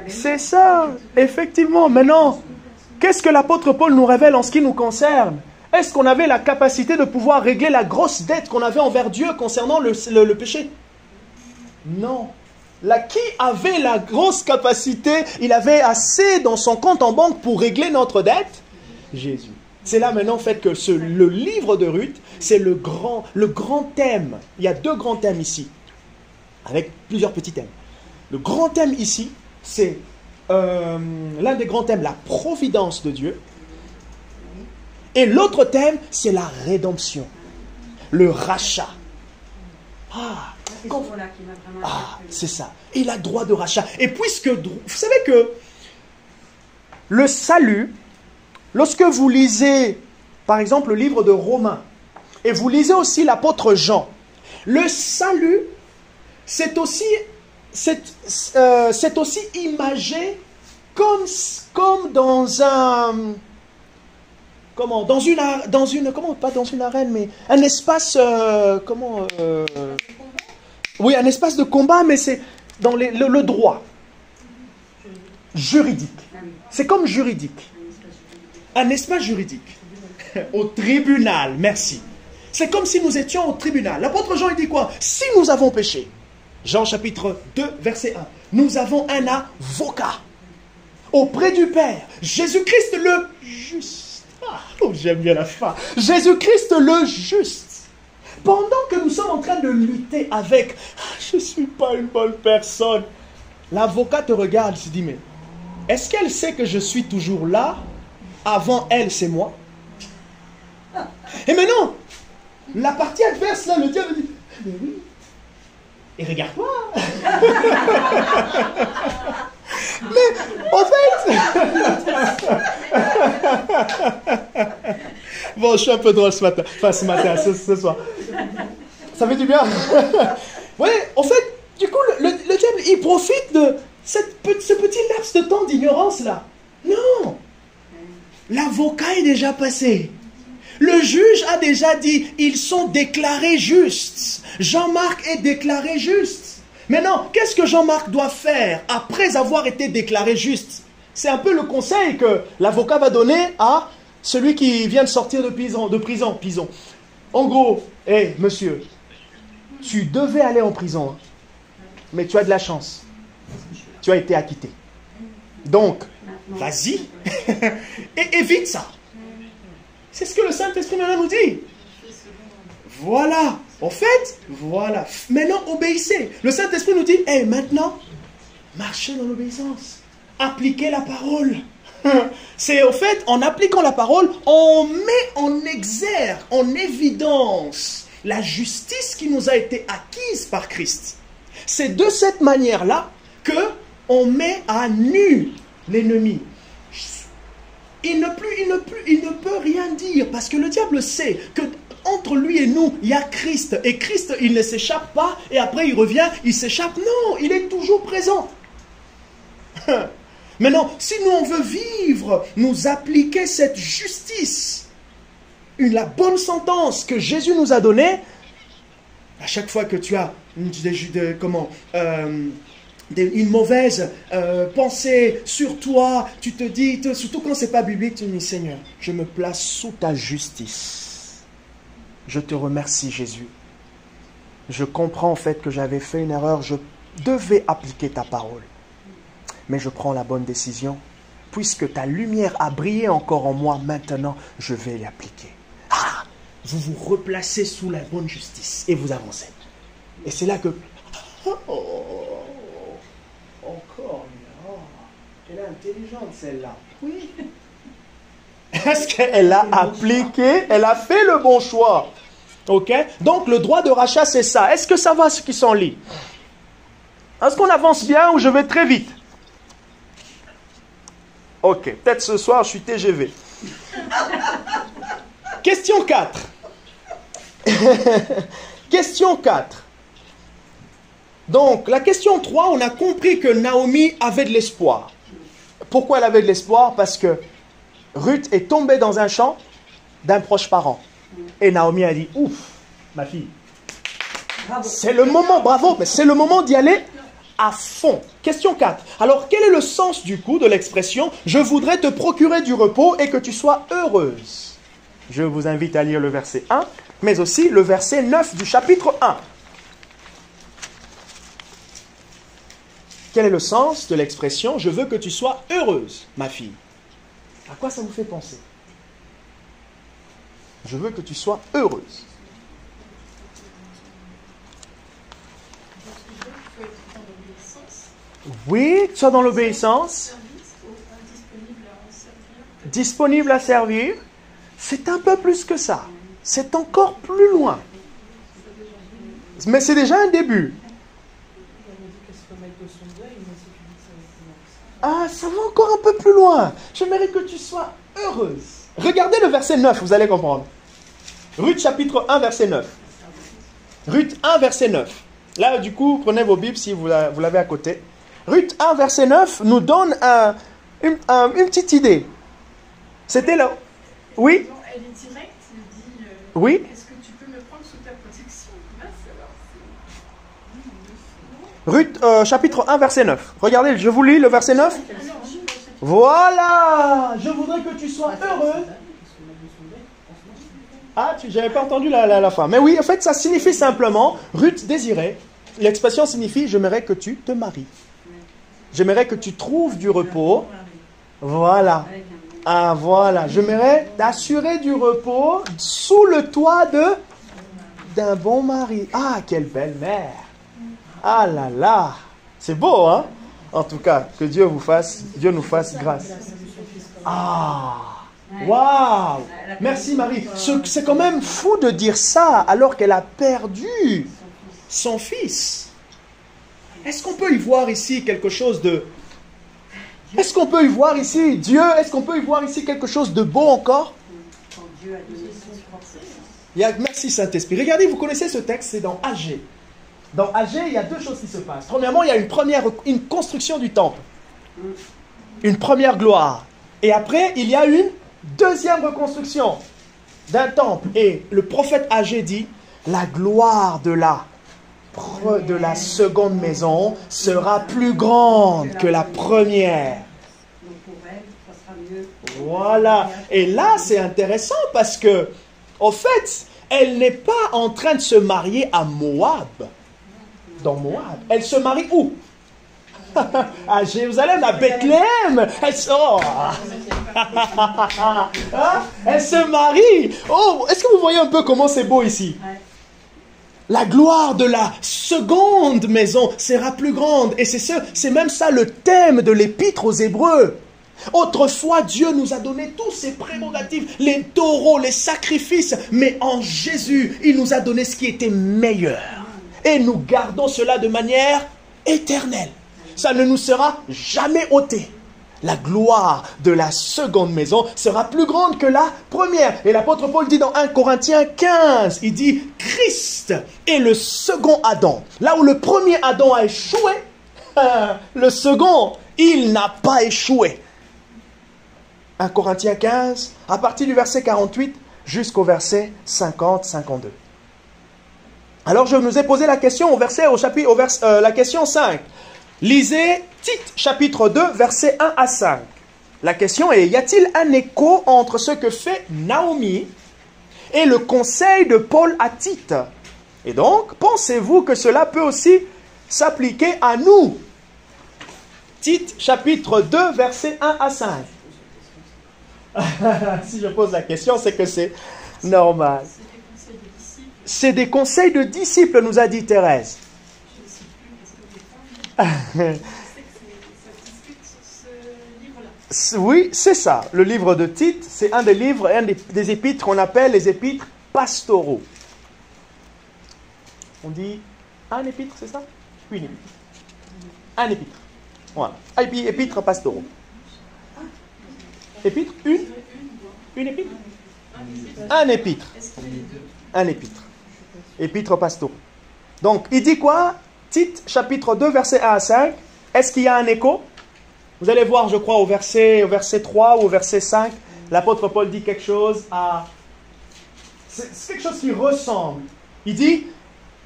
c'est ça, effectivement. Maintenant, qu'est-ce que l'apôtre Paul nous révèle en ce qui nous concerne? Est-ce qu'on avait la capacité de pouvoir régler la grosse dette qu'on avait envers Dieu concernant le péché? Non. Qui avait la grosse capacité, il avait assez dans son compte en banque pour régler notre dette? Jésus. C'est là maintenant en fait que le livre de Ruth, c'est le grand thème. Il y a deux grands thèmes ici, avec plusieurs petits thèmes. Le grand thème ici, c'est l'un des grands thèmes, la providence de Dieu. Et l'autre thème, c'est la rédemption, le rachat. C'est ça. Il a droit de rachat. Et puisque, vous savez que le salut, lorsque vous lisez, par exemple, le livre de Romains, et vous lisez aussi l'apôtre Jean, le salut, c'est aussi imagé comme dans un... pas dans une arène, mais un espace, oui, un espace de combat, mais c'est dans le droit juridique. C'est comme juridique. Un espace juridique. Au tribunal, merci. C'est comme si nous étions au tribunal. L'apôtre Jean, il dit quoi? Si nous avons péché, Jean chapitre 2, verset 1, nous avons un avocat auprès du Père, Jésus-Christ le juste. J'aime bien la fin. Jésus-Christ le juste. Pendant que nous sommes en train de lutter avec je ne suis pas une bonne personne, l'avocat te regarde et se dit, mais est-ce qu'elle sait que je suis toujours là? Avant elle, c'est moi. Et maintenant, la partie adverse, là, le diable dit, mais oui. Et regarde-toi. Mais en fait... Bon, je suis un peu drôle ce matin. Enfin, ce soir. Ça fait du bien. Oui, en fait, du coup, le diable, il profite de ce petit laps de temps d'ignorance-là. Non. L'avocat est déjà passé. Le juge a déjà dit, ils sont déclarés justes. Jean-Marc est déclaré juste. Maintenant, qu'est-ce que Jean-Marc doit faire après avoir été déclaré juste? C'est un peu le conseil que l'avocat va donner à celui qui vient de sortir de prison. En gros, hey, monsieur, tu devais aller en prison, hein, mais tu as de la chance. Tu as été acquitté. Donc, vas-y et évite ça. C'est ce que le Saint-Esprit maintenant nous dit. Voilà. En fait, voilà. Maintenant, obéissez. Le Saint-Esprit nous dit, hey, maintenant, marchez dans l'obéissance. Appliquez la parole. C'est au fait, en appliquant la parole, on met en exergue, en évidence, la justice qui nous a été acquise par Christ. C'est de cette manière-là que on met à nu l'ennemi. Il ne peut rien dire parce que le diable sait que entre lui et nous, il y a Christ. Et Christ, il ne s'échappe pas et après il revient, il s'échappe. Non, il est toujours présent. Maintenant, si nous on veut vivre, nous appliquer cette justice, la bonne sentence que Jésus nous a donnée, à chaque fois que tu as une mauvaise pensée sur toi, tu te dis, surtout quand c'est pas biblique, tu te dis, Seigneur, je me place sous ta justice. Je te remercie, Jésus. Je comprends en fait que j'avais fait une erreur, je devais appliquer ta parole. Mais je prends la bonne décision. Puisque ta lumière a brillé encore en moi, maintenant, je vais l'appliquer. Ah, vous vous replacez sous la bonne justice et vous avancez. Et c'est là que... Encore, elle est intelligente celle-là. Oui. Est-ce qu'elle a appliqué, elle a fait le bon choix? Ok? Donc le droit de rachat, c'est ça. Est-ce que ça va ce qui s'en lit? Est-ce qu'on avance bien ou je vais très vite? Ok, peut-être ce soir je suis TGV. Question 4. Question 4. Donc, la question 3, on a compris que Naomi avait de l'espoir. Pourquoi elle avait de l'espoir? Parce que Ruth est tombée dans un champ d'un proche parent. Et Naomi a dit, ouf, ma fille, c'est le moment, bravo, mais c'est le moment d'y aller à fond. Question 4. Alors, quel est le sens du coup de l'expression « Je voudrais te procurer du repos et que tu sois heureuse » Je vous invite à lire le verset 1, mais aussi le verset 9 du chapitre 1. Quel est le sens de l'expression « Je veux que tu sois heureuse, ma fille » À quoi ça vous fait penser? Je veux que tu sois heureuse. Oui, tu sois dans l'obéissance. Disponible à servir. C'est un peu plus que ça. C'est encore plus loin. Mais c'est déjà un début. Ah, ça va encore un peu plus loin. J'aimerais que tu sois heureuse. Regardez le verset 9, vous allez comprendre. Ruth chapitre 1, verset 9. Ruth 1, verset 9. Là, du coup, prenez vos Bibles si vous l'avez à côté. Ruth 1, verset 9 nous donne une petite idée. C'était là. Oui? Elle est directe, elle dit oui? Est-ce que tu peux me prendre sous ta protection? Ruth chapitre 1, verset 9. Regardez, je vous lis le verset 9. Voilà! Je voudrais que tu sois heureux. Ah, j'avais pas entendu la fin. Mais oui, en fait, ça signifie simplement, Ruth désirait. L'expression signifie, j'aimerais que tu te maries. J'aimerais que tu trouves du repos. Voilà. Ah, voilà. J'aimerais t'assurer du repos sous le toit d'un bon mari. Ah, quelle belle mère. Ah là là. C'est beau, hein? En tout cas, que Dieu nous fasse grâce. Ah. Waouh. Merci Marie. C'est quand même fou de dire ça alors qu'elle a perdu son fils. Est-ce qu'on peut y voir ici quelque chose de... Est-ce qu'on peut y voir ici Dieu? Est-ce qu'on peut y voir ici quelque chose de beau encore? Merci Saint-Esprit. Regardez, vous connaissez ce texte, c'est dans Agé. Dans Agé, il y a deux choses qui se passent. Premièrement, il y a une construction du temple. Une première gloire. Et après, il y a une deuxième reconstruction d'un temple. Et le prophète Agé dit, la gloire de la seconde maison sera plus grande que la première. Voilà. Et là, c'est intéressant parce que, au fait, elle n'est pas en train de se marier à Moab. Dans Moab. Elle se marie où? À Jérusalem, à Bethléem. Elle se marie. Oh, est-ce que vous voyez un peu comment c'est beau ici? La gloire de la seconde maison sera plus grande. Et c'est même ça le thème de l'épître aux Hébreux. Autrefois, Dieu nous a donné tous ses prérogatives, les taureaux, les sacrifices. Mais en Jésus, il nous a donné ce qui était meilleur. Et nous gardons cela de manière éternelle. Ça ne nous sera jamais ôté. La gloire de la seconde maison sera plus grande que la première. Et l'apôtre Paul dit dans 1 Corinthiens 15, il dit Christ est le second Adam. Là où le premier Adam a échoué, le second, il n'a pas échoué. 1 Corinthiens 15, à partir du verset 48 jusqu'au verset 50-52. Alors je nous ai posé la question la question 5. Lisez Tite, chapitre 2, versets 1 à 5. La question est, y a-t-il un écho entre ce que fait Naomi et le conseil de Paul à Tite? Et donc, pensez-vous que cela peut aussi s'appliquer à nous? Tite, chapitre 2, versets 1 à 5. Si je pose la question, c'est que c'est normal. C'est des conseils de disciples, nous a dit Thérèse. Je ne sais plus, parce que des fois, je sais que ça discute sur ce livre-là. Oui, c'est ça. Le livre de Tite, c'est un des livres, des épîtres qu'on appelle les épîtres pastoraux. On dit un épître, c'est ça? Une épître. Un épître. Voilà. Épîtres pastoraux. Épître? Une épître? Un épître. Un épître. Épître pastoraux. Donc, il dit quoi? Tite, chapitre 2, verset 1 à 5. Est-ce qu'il y a un écho? Vous allez voir, je crois, au verset 3 ou au verset 5, l'apôtre Paul dit quelque chose à... C'est quelque chose qui ressemble. Il dit,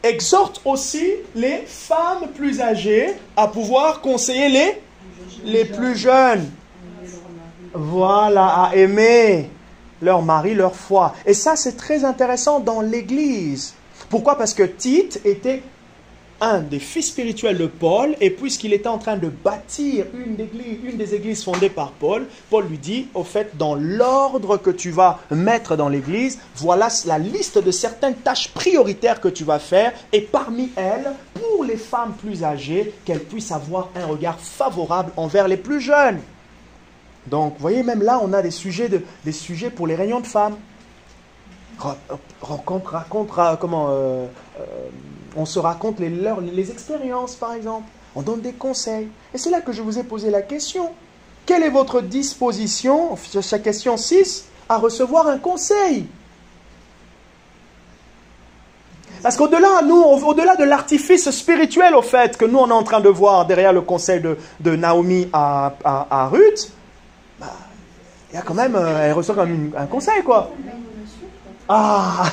exhorte aussi les femmes plus âgées à pouvoir conseiller les plus jeunes. Voilà, à aimer leur mari, leur foi. Et ça, c'est très intéressant dans l'Église. Pourquoi? Parce que Tite était un des fils spirituels de Paul, et puisqu'il était en train de bâtir une des églises fondées par Paul, Paul lui dit, au fait, dans l'ordre que tu vas mettre dans l'église, voilà la liste de certaines tâches prioritaires que tu vas faire, et parmi elles, pour les femmes plus âgées, qu'elles puissent avoir un regard favorable envers les plus jeunes. Donc, vous voyez, même là, on a des sujets pour les réunions de femmes. On se raconte les expériences, par exemple. On donne des conseils. Et c'est là que je vous ai posé la question. Quelle est votre disposition, c'est la question 6, à recevoir un conseil? Parce qu'au-delà, au-delà de l'artifice spirituel, au fait, que nous, on est en train de voir derrière le conseil de Naomi à Ruth, bah, il y a quand même, elle reçoit quand même un conseil, quoi. Ah.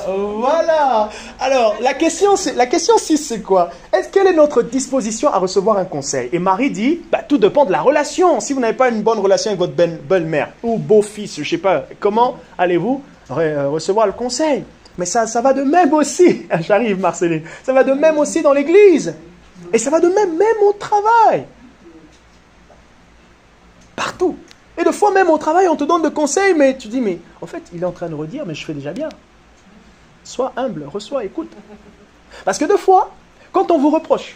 Voilà. Alors, la question 6, c'est quoi? Quelle est notre disposition à recevoir un conseil? Et Marie dit, tout dépend de la relation. Si vous n'avez pas une bonne relation avec votre belle-mère ou beau-fils, je ne sais pas, comment allez-vous recevoir le conseil? Mais ça va de même aussi. J'arrive, Marceline. Ça va de même aussi dans l'église. Et ça va de même au travail. Partout. Et de fois même au travail, on te donne des conseils, mais tu dis, mais en fait, il est en train de redire, mais je fais déjà bien. Sois humble, reçois, écoute. Parce que des fois, quand on vous reproche,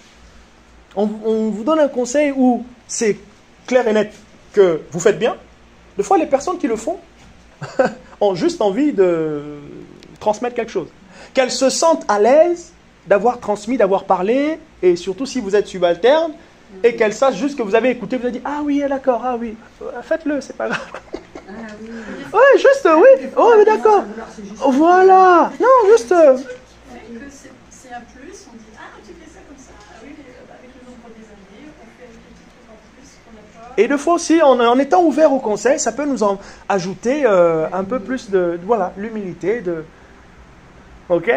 on vous donne un conseil où c'est clair et net que vous faites bien, des fois, les personnes qui le font ont juste envie de transmettre quelque chose. Qu'elles se sentent à l'aise d'avoir transmis, d'avoir parlé, et surtout si vous êtes subalterne, et qu'elle sache juste que vous avez écouté, vous avez dit, ah oui, d'accord, ah oui, faites-le, c'est pas grave. Ah oui. Ouais, juste, oui, oh, mais d'accord. Voilà, non, juste... C'est un plus, on dit, ah, tu fais ça comme ça, ah oui, avec le nombre des années, on fait un petit truc en plus qu'on n'a pas... Et des fois aussi, en étant ouvert au conseil, ça peut nous en ajouter un peu plus de, voilà, l'humilité, ok.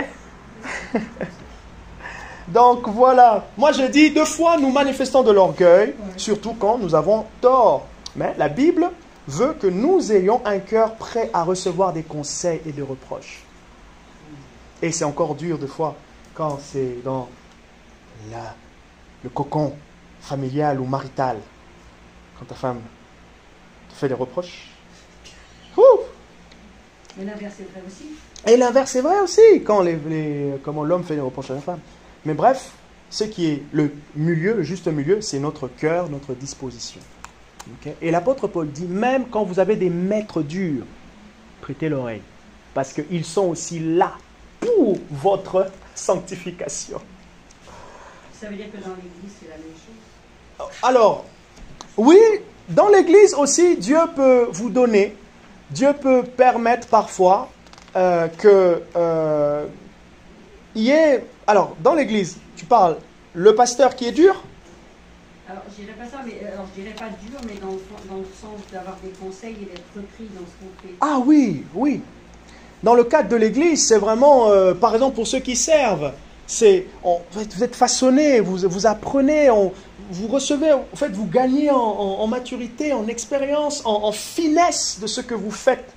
Donc voilà, moi je dis, deux fois nous manifestons de l'orgueil, surtout quand nous avons tort. Mais la Bible veut que nous ayons un cœur prêt à recevoir des conseils et des reproches. Et c'est encore dur des fois quand c'est dans le cocon familial ou marital. Quand ta femme te fait des reproches. Mais l'inverse est vrai aussi. Et l'inverse est vrai aussi, quand comment l'homme fait des reproches à la femme. Mais bref, ce qui est le juste milieu, c'est notre cœur, notre disposition. Okay? Et l'apôtre Paul dit, même quand vous avez des maîtres durs, prêtez l'oreille, parce qu'ils sont aussi là pour votre sanctification. Ça veut dire que dans l'église, c'est la même chose? Alors, oui, dans l'église aussi, Dieu peut vous donner, Dieu peut permettre parfois il y ait... Alors, dans l'église, tu parles, le pasteur qui est dur, Alors, je dirais pas ça, mais alors, je dirais pas dur, mais dans le sens d'avoir des conseils et d'être repris dans ce qu'on fait. Ah oui, oui. Dans le cadre de l'Église, c'est vraiment, par exemple, pour ceux qui servent, vous êtes façonnés, vous apprenez, vous recevez, en fait, vous gagnez en maturité, en expérience, en finesse de ce que vous faites.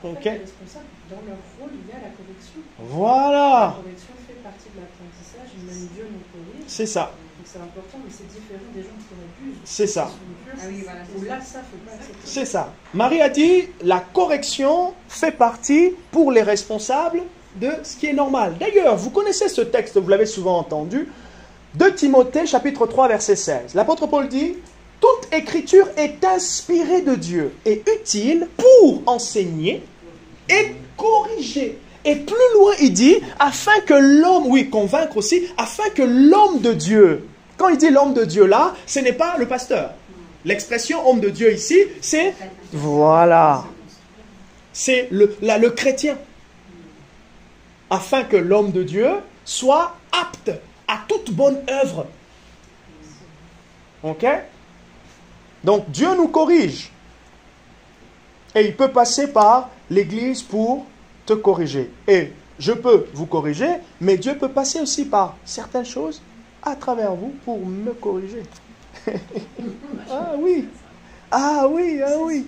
En Ok. fait, les responsables, dans leur rôle, il y a la correction. Voilà. La correction fait partie de l'apprentissage, et même Dieu nous corrige. C'est ça. Donc c'est important, mais c'est différent des gens qui abusent. C'est ça. Ah oui, voilà, Où là, ça faut pas accepter. C'est ça. Marie a dit, la correction fait partie pour les responsables de ce qui est normal. D'ailleurs, vous connaissez ce texte, vous l'avez souvent entendu, de Timothée, chapitre 3, verset 16. L'apôtre Paul dit, « Toute écriture est inspirée de Dieu et utile pour enseigner et corriger. » Et plus loin, il dit, afin que l'homme, oui, convaincre aussi, afin que l'homme de Dieu, quand il dit l'homme de Dieu là, ce n'est pas le pasteur. L'expression homme de Dieu ici, c'est, voilà, c'est le chrétien. Afin que l'homme de Dieu soit apte à toute bonne œuvre. Ok? Donc Dieu nous corrige. Et il peut passer par l'Église pour te corriger. Et je peux vous corriger, mais Dieu peut passer aussi par certaines choses à travers vous pour me corriger. Ah oui. Ah oui, ah oui.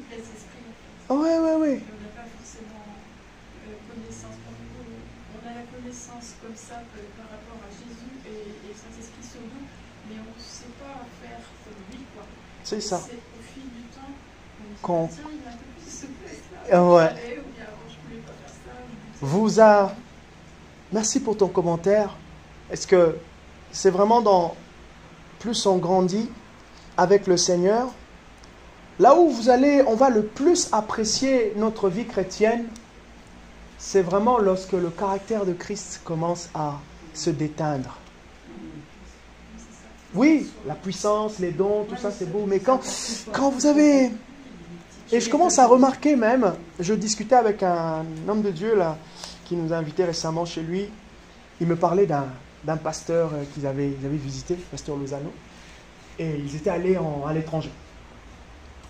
Oui, oui, oui. On n'a pas forcément connaissance. On a la connaissance comme ça par rapport à Jésus et le Saint-Esprit sur nous, mais on ne sait pas faire comme lui, quoi. C'est ça. C'est au fil du temps Qu'on- qu'on dit, tiens, il a un peu plus de souplesse là. Ouais. Ou bien avant, je ne voulais pas faire ça. Merci pour ton commentaire. Est-ce que c'est vraiment dans... Plus on grandit avec le Seigneur, là où on va le plus apprécier notre vie chrétienne, c'est vraiment lorsque le caractère de Christ commence à se déteindre. Oui, la puissance, les dons, tout ça c'est beau, mais quand vous avez... Et je commence à remarquer même, je discutais avec un homme de Dieu là, qui nous a invités récemment chez lui, il me parlait d'un pasteur qu'ils avaient visité, pasteur Lozano, et ils étaient allés à l'étranger.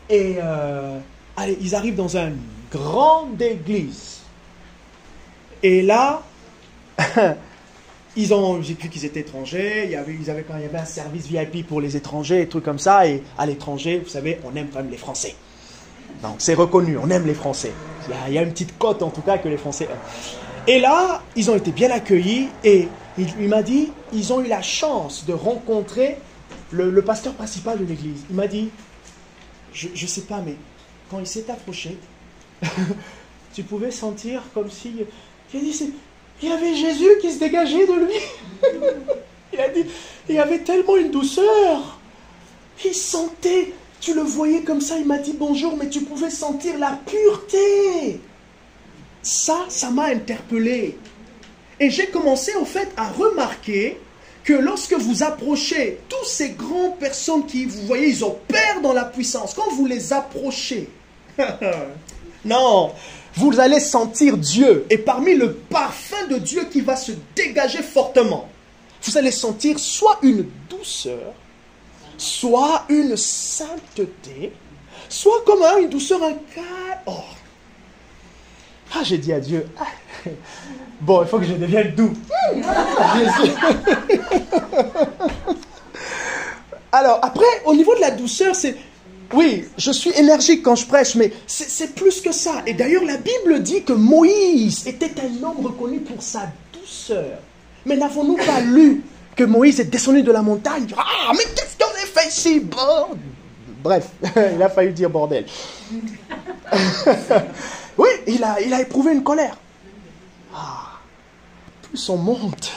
Et ils arrivent dans une grande église. Et là, j'ai vu qu'ils étaient étrangers, il y avait un service VIP pour les étrangers, et trucs comme ça, et à l'étranger, vous savez, on aime quand même les Français. Donc c'est reconnu, on aime les Français. Il y a une petite cote en tout cas que les Français aiment. Et là, ils ont été bien accueillis, et il m'a dit, ils ont eu la chance de rencontrer le pasteur principal de l'église. Il m'a dit, je ne sais pas, mais quand il s'est approché, tu pouvais sentir comme si... Il a dit, il y avait Jésus qui se dégageait de lui. Il a dit, il y avait tellement une douceur. Il sentait, tu le voyais comme ça, il m'a dit bonjour, mais tu pouvais sentir la pureté. Ça m'a interpellé. Et j'ai commencé en fait à remarquer que lorsque vous approchez tous ces grandes personnes qui, vous voyez, ils opèrent dans la puissance, quand vous les approchez, non, vous allez sentir Dieu. Et parmi le parfum de Dieu qui va se dégager fortement, vous allez sentir soit une douceur, soit une sainteté, soit comme une douceur, un calme. Oh. Ah, j'ai dit à Dieu, bon, il faut que je devienne doux. Alors, après, au niveau de la douceur, c'est... Oui, je suis énergique quand je prêche, mais c'est plus que ça. Et d'ailleurs, la Bible dit que Moïse était un homme reconnu pour sa douceur. Mais n'avons-nous pas lu que Moïse est descendu de la montagne? Ah, mais qu'est-ce qu'on a fait ici? Bon. Bref, il a failli dire bordel. Oui, il a éprouvé une colère. Ah, plus on monte,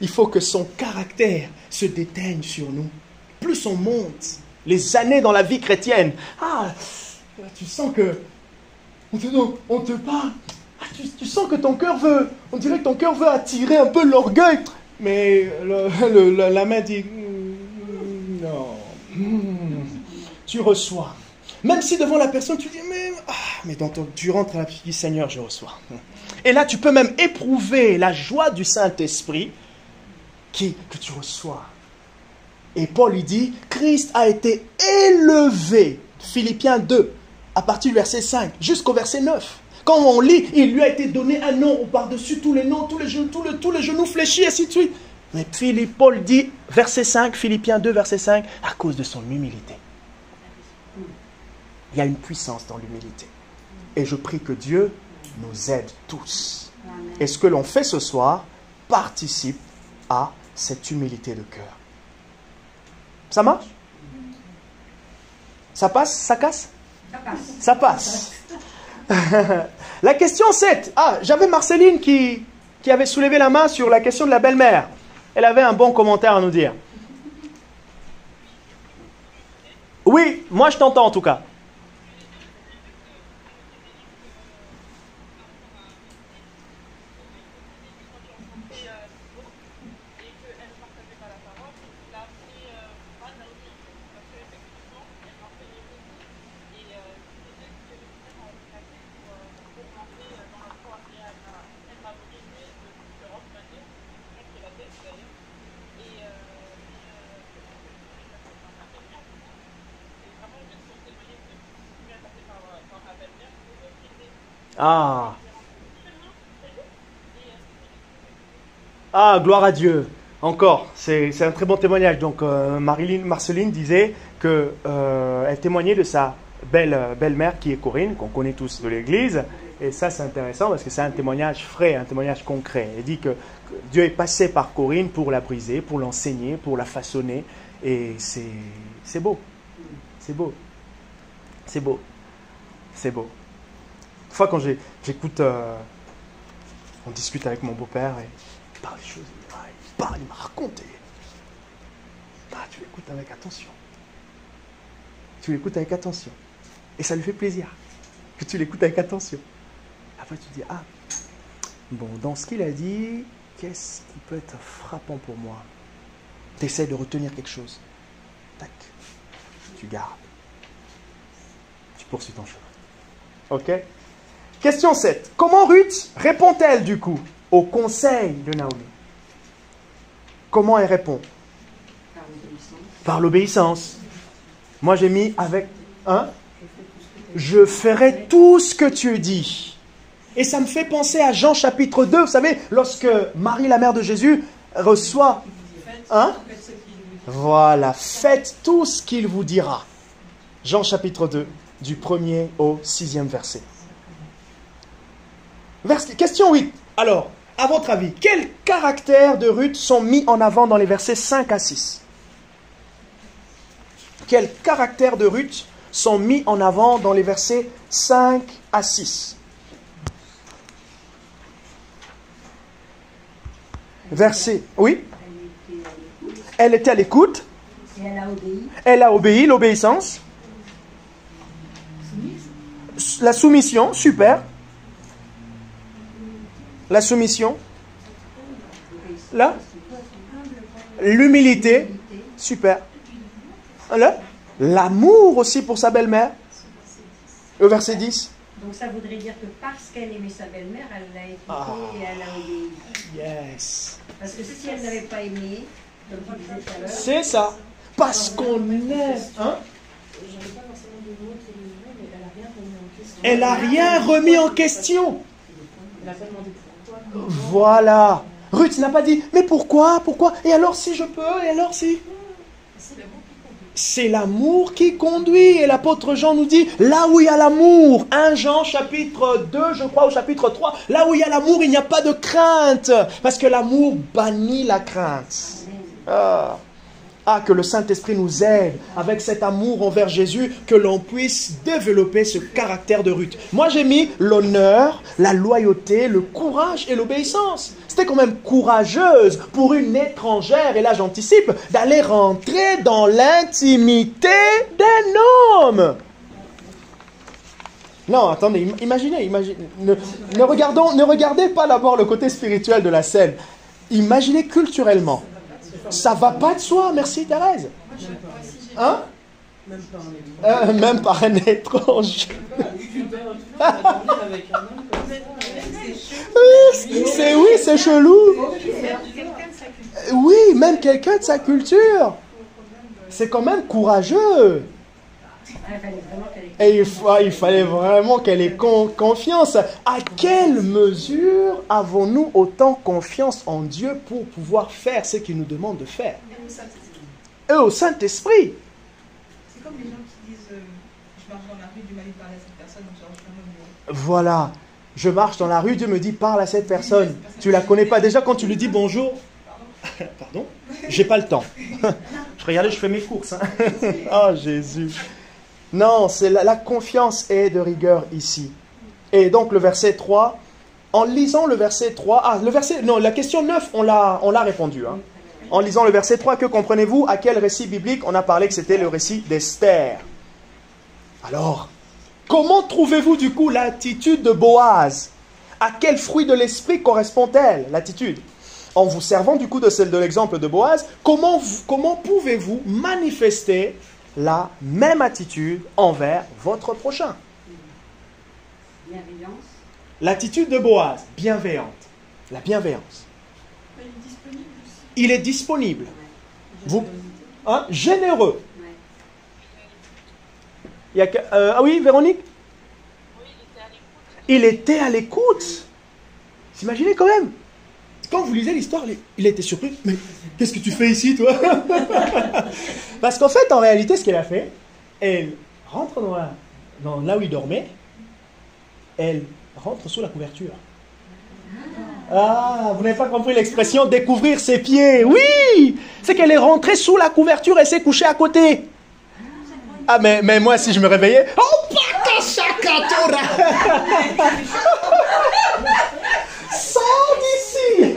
il faut que son caractère se déteigne sur nous. Plus on monte, les années dans la vie chrétienne, tu sens que on te parle, tu sens que ton cœur veut, on dirait que ton cœur veut attirer un peu l'orgueil, mais la main dit non, tu reçois. Même si devant la personne, tu dis, mais tu rentres à la petite Seigneur, je reçois. Et là, tu peux même éprouver la joie du Saint-Esprit que tu reçois. Et Paul, il dit, Christ a été élevé, Philippiens 2, à partir du verset 5, jusqu'au verset 9. Quand on lit, il lui a été donné un nom par-dessus tous les noms, tous les genoux fléchis, ainsi de suite. Mais Paul dit, verset 5, Philippiens 2, verset 5, à cause de son humilité. Il y a une puissance dans l'humilité. Et je prie que Dieu nous aide tous. Et ce que l'on fait ce soir participe à cette humilité de cœur. Ça marche? Ça passe? Ça casse? Ça passe. La question 7. Ah, j'avais Marceline qui avait soulevé la main sur la question de la belle-mère. Elle avait un bon commentaire à nous dire. Oui, moi je t'entends en tout cas. Ah, gloire à Dieu. Encore, c'est un très bon témoignage. Donc, Marceline disait qu'elle témoignait de sa belle-mère qui est Corinne, qu'on connaît tous de l'église. Et ça, c'est intéressant parce que c'est un témoignage frais, un témoignage concret. Elle dit que Dieu est passé par Corinne pour la briser, pour l'enseigner, pour la façonner. Et c'est beau. C'est beau. C'est beau. C'est beau. Une fois, quand j'écoute, on discute avec mon beau-père et il parle des choses, il m'a raconté. Tu l'écoutes avec attention. Tu l'écoutes avec attention. Et ça lui fait plaisir que tu l'écoutes avec attention. Après, tu dis, bon, dans ce qu'il a dit, qu'est-ce qui peut être frappant pour moi? Tu essaies de retenir quelque chose. Tac. Tu gardes. Tu poursuis ton chemin. Ok? Question 7. Comment Ruth répond-elle du coup au conseil de Naomi? Comment elle répond? Par l'obéissance. Moi j'ai mis avec je ferai tout ce que tu dis. Et ça me fait penser à Jean chapitre 2. Vous savez, lorsque Marie, la mère de Jésus, reçoit voilà, faites tout ce qu'il vous dira. Jean chapitre 2, du 1er au 6e verset. Question 8. Alors, à votre avis, quels caractères de Ruth sont mis en avant dans les versets 5 à 6? Quels caractères de Ruth sont mis en avant dans les versets 5 à 6? Verset, oui. Elle était à l'écoute. Elle a obéi, l'obéissance. La soumission, super. La soumission. Là. L'humilité, super. Là. L'amour aussi pour sa belle-mère. Le verset 10. Donc ça voudrait dire que parce qu'elle aimait sa belle-mère, elle l'a écoutée et elle a obéi. Yes. Parce que si elle n'avait pas aimé, comme tu disais tout à l'heure... C'est ça. Parce qu'on aime. Elle n'a rien remis en question. Voilà. Ruth n'a pas dit, mais pourquoi? Et alors si je peux? Et alors si? C'est l'amour qui conduit. Et l'apôtre Jean nous dit, là où il y a l'amour, 1 Jean chapitre 2, je crois, au chapitre 3, là où il y a l'amour, il n'y a pas de crainte. Parce que l'amour bannit la crainte. Que le Saint-Esprit nous aide avec cet amour envers Jésus, que l'on puisse développer ce caractère de Ruth. Moi, j'ai mis l'honneur, la loyauté, le courage et l'obéissance. C'était quand même courageuse pour une étrangère, et là j'anticipe, d'aller rentrer dans l'intimité d'un homme. Non, attendez, imaginez. Ne regardez pas d'abord le côté spirituel de la scène. Imaginez culturellement. Ça va pas de soi, merci Thérèse. Même par un étrange. C'est chelou. Oui, même quelqu'un de sa culture. C'est quand même courageux. Et il fallait vraiment qu'elle ait confiance. À quelle mesure avons-nous autant confiance en Dieu pour pouvoir faire ce qu'il nous demande de faire? Et au Saint-Esprit. C'est comme les gens qui disent je marche dans la rue, Dieu m'a dit de parler à cette personne, donc je marche dans le bureau. Voilà. Je marche dans la rue, Dieu me dit parle à cette personne. Tu la connais pas. Déjà quand tu lui dis bonjour. Pardon? J'ai pas le temps. Je regardais, je fais mes courses. Hein. Oh Jésus. Non, c'est la confiance est de rigueur ici. Et donc le verset 3, en lisant le verset 3, la question 9, on l'a répondu. Hein. En lisant le verset 3, que comprenez-vous? À quel récit biblique on a parlé que c'était le récit d'Esther? Alors, comment trouvez-vous du coup l'attitude de Boaz? À quel fruit de l'esprit correspond-elle, l'attitude? En vous servant du coup de l'exemple de Boaz, comment pouvez-vous manifester la même attitude envers votre prochain? Bienveillance. L'attitude de Boaz, bienveillante. La bienveillance. Il est disponible aussi. Il est disponible. Vous, hein, généreux. Il y a, ah oui, Véronique? Il était à l'écoute. Vous imaginez quand même? Quand vous lisez l'histoire, il était surpris. Mais qu'est-ce que tu fais ici, toi? Parce qu'en fait, en réalité, ce qu'elle a fait, elle rentre dans là où il dormait, elle rentre sous la couverture. Ah, vous n'avez pas compris l'expression découvrir ses pieds. Oui, c'est qu'elle est rentrée sous la couverture et s'est couchée à côté. Ah, mais moi, si je me réveillais... Oh, Pakashakatora! Sors d'ici!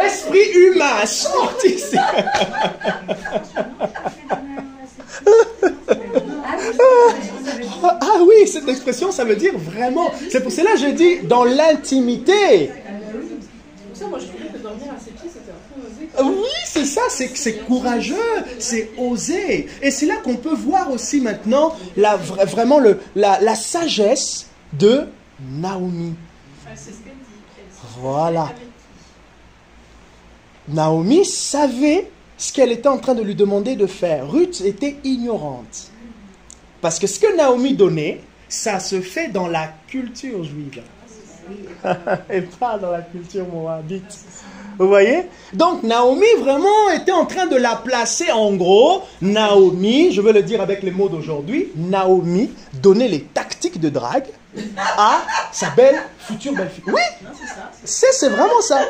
Esprit humain, sors d'ici! Ah oui, cette expression, ça veut dire vraiment... C'est pour cela que j'ai dit dans l'intimité. Ça, moi, je trouvais que dormir à ses pieds, c'était un peu osé. Oui, c'est ça, c'est courageux, c'est osé. Et c'est là qu'on peut voir aussi maintenant vraiment la sagesse de Naomi. C'est ce qu'elle dit. Voilà. Naomi savait ce qu'elle était en train de lui demander de faire. Ruth était ignorante. Parce que ce que Naomi donnait, ça se fait dans la culture juive. Et pas dans la culture moabite. Vous voyez? Donc Naomi vraiment était en train de la placer en gros. Naomi, je veux le dire avec les mots d'aujourd'hui, Naomi donnait les tactiques de drague à sa future belle-fille. Oui, c'est vraiment ça.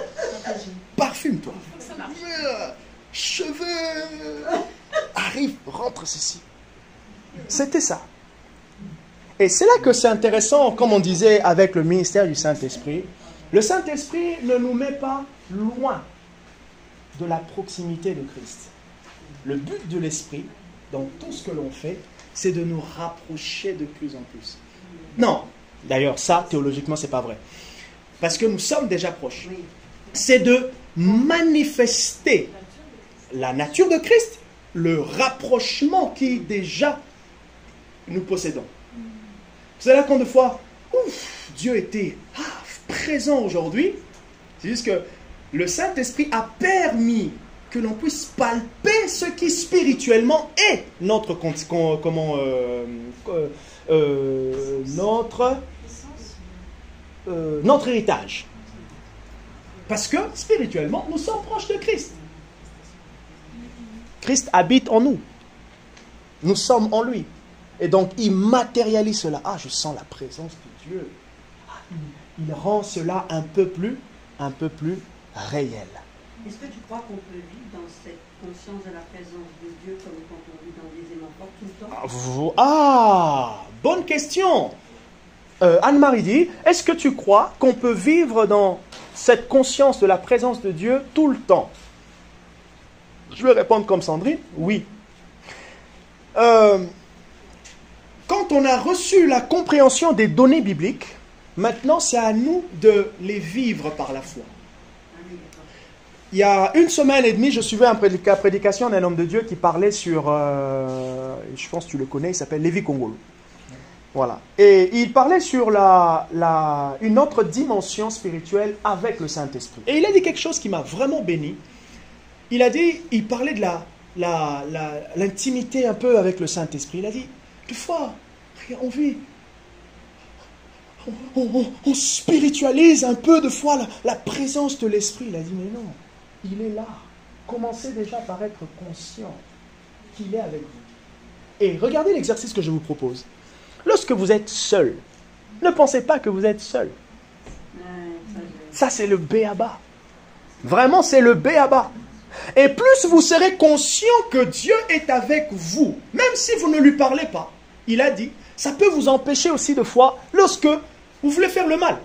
Parfume-toi. Cheveux. Arrive, rentre ceci. C'était ça. Et c'est là que c'est intéressant, comme on disait avec le ministère du Saint-Esprit. Le Saint-Esprit ne nous met pas loin de la proximité de Christ. Le but de l'Esprit, dans tout ce que l'on fait, c'est de nous rapprocher de plus en plus. Non, d'ailleurs, ça, théologiquement, c'est pas vrai. Parce que nous sommes déjà proches. C'est de manifester la nature de Christ, le rapprochement qui déjà nous possédons. C'est là qu'on de fois, Dieu était présent aujourd'hui. C'est juste que le Saint-Esprit a permis que l'on puisse palper ce qui spirituellement est notre notre héritage. Parce que spirituellement, nous sommes proches de Christ. Christ habite en nous. Nous sommes en lui. Et donc, il matérialise cela. Ah, je sens la présence de Dieu. Il rend cela un peu plus réel. Est-ce que tu crois qu'on peut vivre dans cette conscience de la présence de Dieu comme quand on vit dans des émotions tout le temps? Ah, bonne question. Anne-Marie dit, est-ce que tu crois qu'on peut vivre dans cette conscience de la présence de Dieu tout le temps? Je vais répondre comme Sandrine, oui. Quand on a reçu la compréhension des données bibliques, maintenant c'est à nous de les vivre par la foi. Il y a 1 semaine et demie, je suivais la prédication d'un homme de Dieu qui parlait sur, je pense que tu le connais, il s'appelle Lévi Kongolo. Voilà. Et il parlait sur une autre dimension spirituelle avec le Saint-Esprit. Et il a dit quelque chose qui m'a vraiment béni. Il parlait de l'intimité un peu avec le Saint-Esprit. Il a dit, des fois, on spiritualise un peu de fois la présence de l'Esprit. Il a dit, mais non, il est là. Commencez déjà par être conscient qu'il est avec vous. Et regardez l'exercice que je vous propose. Lorsque vous êtes seul, ne pensez pas que vous êtes seul. Ça, c'est le b.a.-ba. Vraiment, c'est le b.a.-ba. Et plus vous serez conscient que Dieu est avec vous, même si vous ne lui parlez pas, il a dit, ça peut vous empêcher aussi de fois, lorsque vous voulez faire le mal.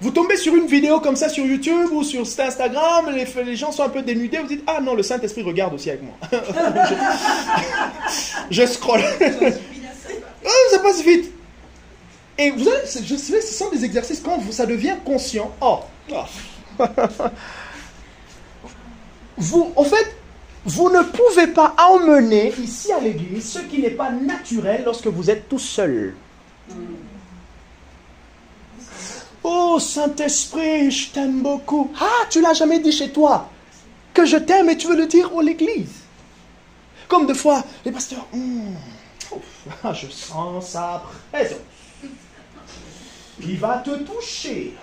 Vous tombez sur une vidéo comme ça sur YouTube ou sur Instagram, les gens sont un peu dénudés, vous dites, ah non, le Saint-Esprit regarde aussi avec moi. je scrolle. Ça passe vite. Et vous savez, je sais, ce sont des exercices quand ça devient conscient. En fait, vous ne pouvez pas emmener ici à l'église ce qui n'est pas naturel lorsque vous êtes tout seul. Oh Saint-Esprit, je t'aime beaucoup. Ah, tu l'as jamais dit chez toi que je t'aime et tu veux le dire à l'église. Comme des fois, les pasteurs, je sens sa présence. Il va te toucher.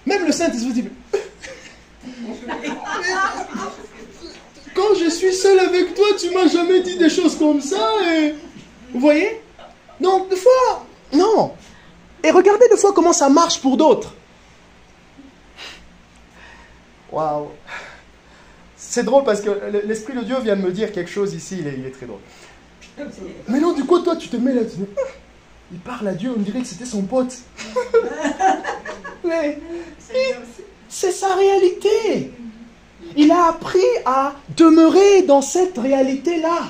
Même le Saint-Esprit dit, quand je suis seul avec toi, tu m'as jamais dit des choses comme ça. Et... Vous voyez? Donc, des fois, non. Et regardez des fois comment ça marche pour d'autres. Waouh. C'est drôle parce que l'Esprit de Dieu vient de me dire quelque chose ici, il est très drôle. Mais non, du coup, toi, tu te mets là, tu dis, il parle à Dieu, on dirait que c'était son pote. Mais c'est sa réalité. Il a appris à demeurer dans cette réalité-là.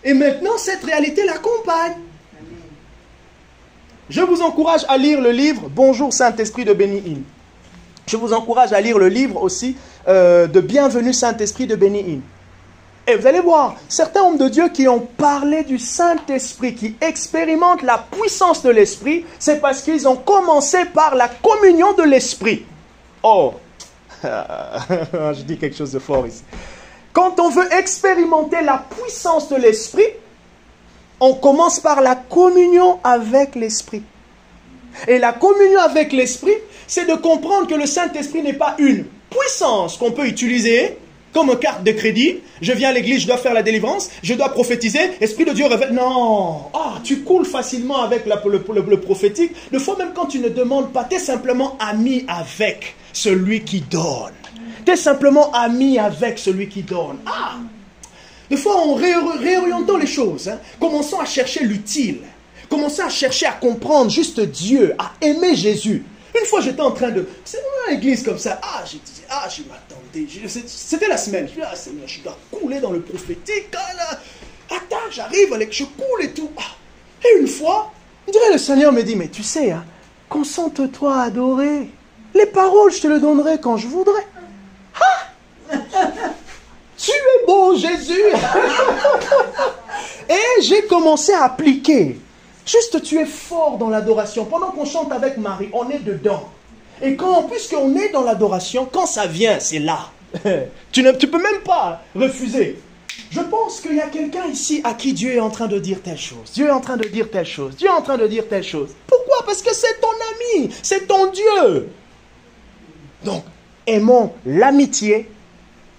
Et maintenant, cette réalité l'accompagne. Je vous encourage à lire le livre « Bonjour Saint-Esprit » de Benny Hinn. Je vous encourage à lire le livre aussi de « Bienvenue Saint-Esprit » de Benny Hinn. Et vous allez voir, certains hommes de Dieu qui ont parlé du Saint-Esprit, qui expérimentent la puissance de l'Esprit, c'est parce qu'ils ont commencé par la communion de l'Esprit. Oh, je dis quelque chose de fort ici. Quand on veut expérimenter la puissance de l'Esprit, on commence par la communion avec l'Esprit. Et la communion avec l'Esprit, c'est de comprendre que le Saint-Esprit n'est pas une puissance qu'on peut utiliser comme une carte de crédit. Je viens à l'église, je dois faire la délivrance, je dois prophétiser, Esprit de Dieu révèle. Non, tu coules facilement avec le prophétique. Des fois, même quand tu ne demandes pas, tu es simplement ami avec celui qui donne. Tu es simplement ami avec celui qui donne. Des fois, en réorientant les choses, commençons à chercher l'utile. Commençons à chercher à comprendre juste Dieu, à aimer Jésus. Une fois, j'étais en train de... C'est dans l'église comme ça. Je m'attendais. C'était la semaine. Je dis, Seigneur, je dois couler dans le prophétique. Attends, j'arrive, je coule et tout. Et une fois, on dirait le Seigneur me dit, mais tu sais, concentre-toi à adorer. Les paroles, je te les donnerai quand je voudrais. Tu es bon, Jésus. Et j'ai commencé à appliquer. Juste, tu es fort dans l'adoration. Pendant qu'on chante avec Marie, on est dedans. Et puisqu'on est dans l'adoration, quand ça vient, c'est là. Tu ne peux même pas refuser. Je pense qu'il y a quelqu'un ici à qui Dieu est en train de dire telle chose. Dieu est en train de dire telle chose. Dieu est en train de dire telle chose. Pourquoi? Parce que c'est ton ami. C'est ton Dieu. Donc, aimons l'amitié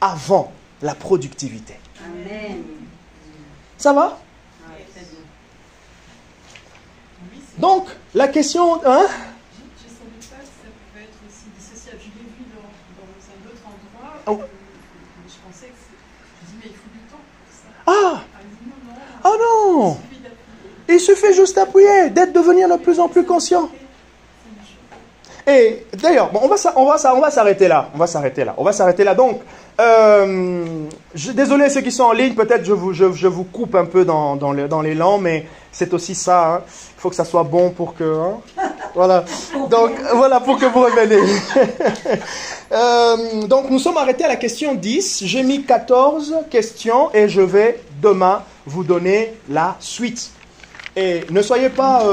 avant la productivité. Amen. Ça va? Donc, la question... Je ne savais pas que ça pouvait être aussi dissociable. Je l'ai vu dans un autre endroit. Je pensais que c'est... Je dis, mais il faut du temps pour ça. Non. Il suffit juste d'appuyer, d'être devenir de plus en plus conscient. Et d'ailleurs, on va s'arrêter là. On va s'arrêter là. Donc, désolé ceux qui sont en ligne, peut-être je vous coupe un peu dans l'élan, mais c'est aussi ça. Il faut que ça soit bon pour que... Voilà. Donc, voilà, pour que vous reveniez. Donc, nous sommes arrêtés à la question 10. J'ai mis 14 questions et je vais demain vous donner la suite. Et ne soyez pas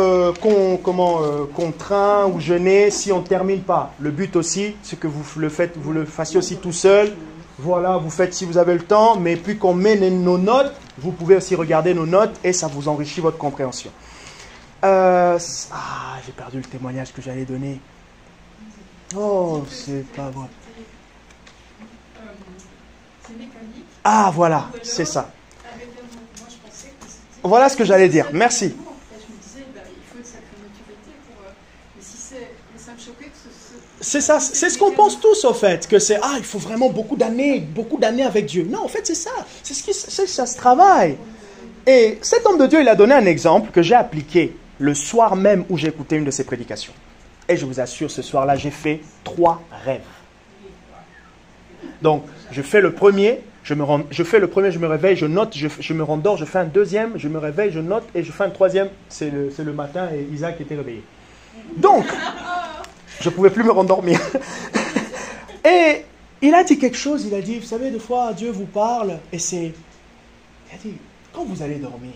contraints ou gênés si on ne termine pas. Le but aussi, c'est que vous le fassiez aussi tout seul. Voilà, vous faites si vous avez le temps, mais puis qu'on met nos notes, vous pouvez aussi regarder nos notes et ça vous enrichit votre compréhension. J'ai perdu le témoignage que j'allais donner. Oh, c'est pas vrai. C'est mécanique. Ah, voilà, c'est ça. Avec un mot. Moi, je pensais que c'était... Voilà ce que j'allais dire. Merci. Je me disais, il faut une sacrée maturité pour... mais si c'est... Mais ça me choquait que c'est ça, c'est ce qu'on pense tous, au fait, que c'est, il faut vraiment beaucoup d'années avec Dieu. Non, en fait, c'est ça. Ça se travaille. Et cet homme de Dieu, il a donné un exemple que j'ai appliqué le soir même où j'ai écouté une de ses prédications. Et je vous assure, ce soir-là, j'ai fait 3 rêves. Donc, je fais le premier, je me réveille, je note, je me rendors, je fais un deuxième, je me réveille, je note, et je fais un troisième. C'est le matin et Isaac était réveillé. Donc, je ne pouvais plus me rendormir. Et il a dit quelque chose, il a dit, vous savez, des fois, Dieu vous parle, et c'est... Il a dit, quand vous allez dormir,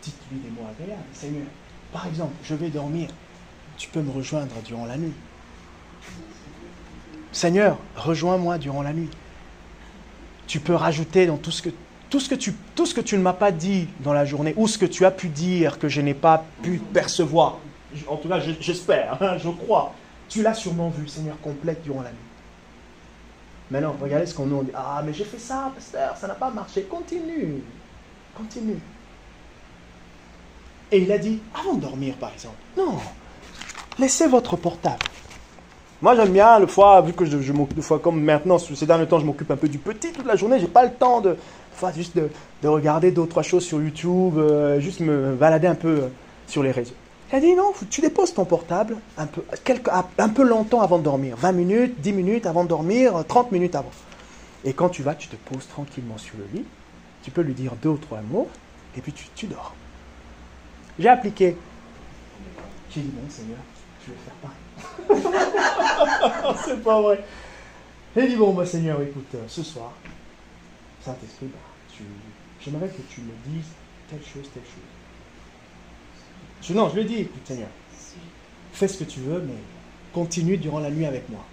dites-lui des mots agréables. Seigneur, par exemple, je vais dormir, tu peux me rejoindre durant la nuit. Seigneur, rejoins-moi durant la nuit. Tu peux rajouter dans tout ce que tu ne m'as pas dit dans la journée, ou ce que tu as pu dire que je n'ai pas pu percevoir. En tout cas, j'espère, je crois. Tu l'as sûrement vu, Seigneur, complète durant la nuit. Maintenant, regardez ce qu'on nous dit. Ah, mais j'ai fait ça, pasteur, ça n'a pas marché. Continue. Et il a dit, avant de dormir, par exemple, non, laissez votre portable. Moi, j'aime bien, vu que je m'occupe, comme maintenant, ces derniers temps, je m'occupe un peu du petit toute la journée, j'ai pas le temps de regarder d'autres choses sur YouTube, juste me balader un peu sur les réseaux. Il a dit, non, tu déposes ton portable un peu longtemps avant de dormir. 20 minutes, 10 minutes avant de dormir, 30 minutes avant. Et quand tu te poses tranquillement sur le lit, tu peux lui dire 2 ou 3 mots, et puis tu dors. J'ai appliqué. J'ai dit, bon, Seigneur, je vais faire pareil. C'est pas vrai. J'ai dit, bon, Seigneur, écoute, ce soir, Saint-Esprit, j'aimerais que tu me dises telle chose. Je lui ai dit, écoute, Seigneur, fais ce que tu veux, mais continue durant la nuit avec moi.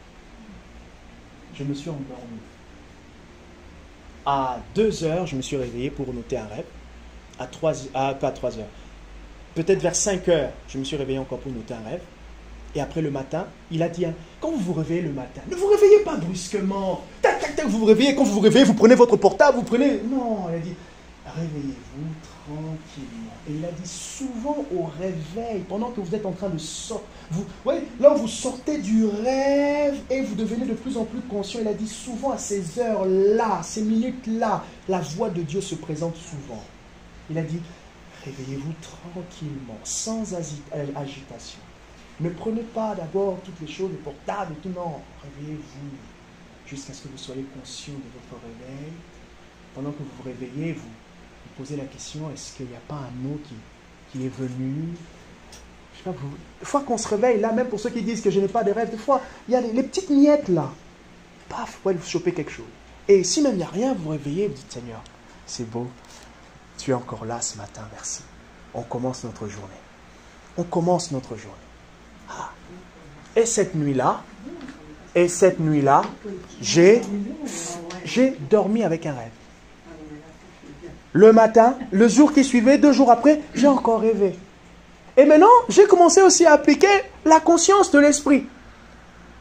Je me suis endormi. À 2h, je me suis réveillé pour noter un rêve. Pas 3h. Peut-être vers 5h, je me suis réveillé encore pour noter un rêve. Et après le matin, il a dit, quand vous vous réveillez le matin, ne vous réveillez pas brusquement. Tac, tac, tac, vous vous réveillez. Quand vous vous réveillez, vous prenez votre portable, vous prenez... Non, il a dit, réveillez-vous tranquillement. Et il a dit, souvent au réveil, pendant que vous êtes en train de sortir, là vous sortez du rêve et vous devenez de plus en plus conscient. Il a dit, souvent à ces heures-là, ces minutes-là, la voix de Dieu se présente souvent. Il a dit, réveillez-vous tranquillement, sans agitation. Ne prenez pas d'abord toutes les choses, les portables et tout, non. Réveillez-vous jusqu'à ce que vous soyez conscient de votre réveil. Pendant que vous vous réveillez, vous posez la question, est-ce qu'il n'y a pas un mot qui est venu? Je sais pas, des fois qu'on se réveille, là, même pour ceux qui disent que je n'ai pas de rêve, des fois, il y a les petites miettes là. Paf, vous chopez quelque chose. Et si même il n'y a rien, vous vous réveillez, vous dites, Seigneur, c'est beau, tu es encore là ce matin, merci. On commence notre journée. Et cette nuit-là, j'ai dormi avec un rêve. Le matin, le jour qui suivait, 2 jours après, j'ai encore rêvé. Et maintenant, j'ai commencé aussi à appliquer la conscience de l'esprit.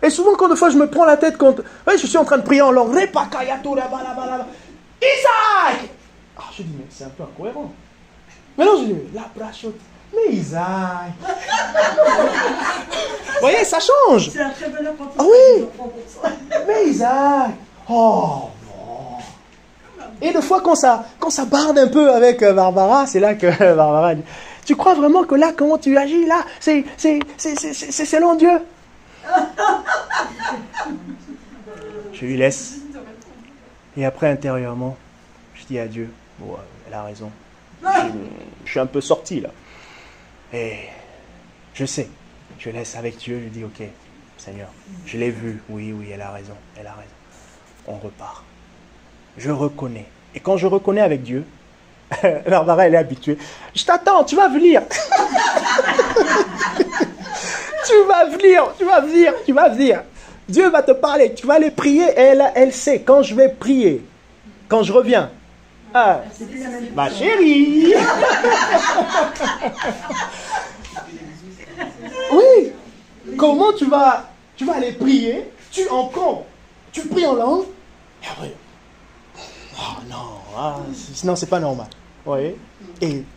Et souvent, quand des fois je me prends la tête contre... Oui, je suis en train de prier en langue. Isaac! Je dis, mais c'est un peu incohérent. Maintenant, je dis, la brachote. Mais Isaac! Vous voyez, ça change. C'est un très bon apprentissage. Ah oui! Mais Isaac! Oh! Et des fois, quand ça barde un peu avec Barbara, c'est là que Barbara dit, tu crois vraiment que là, comment tu agis là, c'est selon Dieu? Je lui laisse. Et après, intérieurement, je dis à Dieu, bon, elle a raison. Je suis un peu sorti là. Et je sais, je laisse avec Dieu, je dis, ok, Seigneur, je l'ai vu, oui, elle a raison. On repart. Je reconnais. Et quand je reconnais avec Dieu, Barbara, elle est habituée. Je t'attends, tu vas venir. tu vas venir. Dieu va te parler, tu vas aller prier et elle sait quand je vais prier, quand je reviens. Ah, ma chérie. Oui. Comment tu vas aller prier, tu pries en langue, et après, non, c'est pas normal. Oui.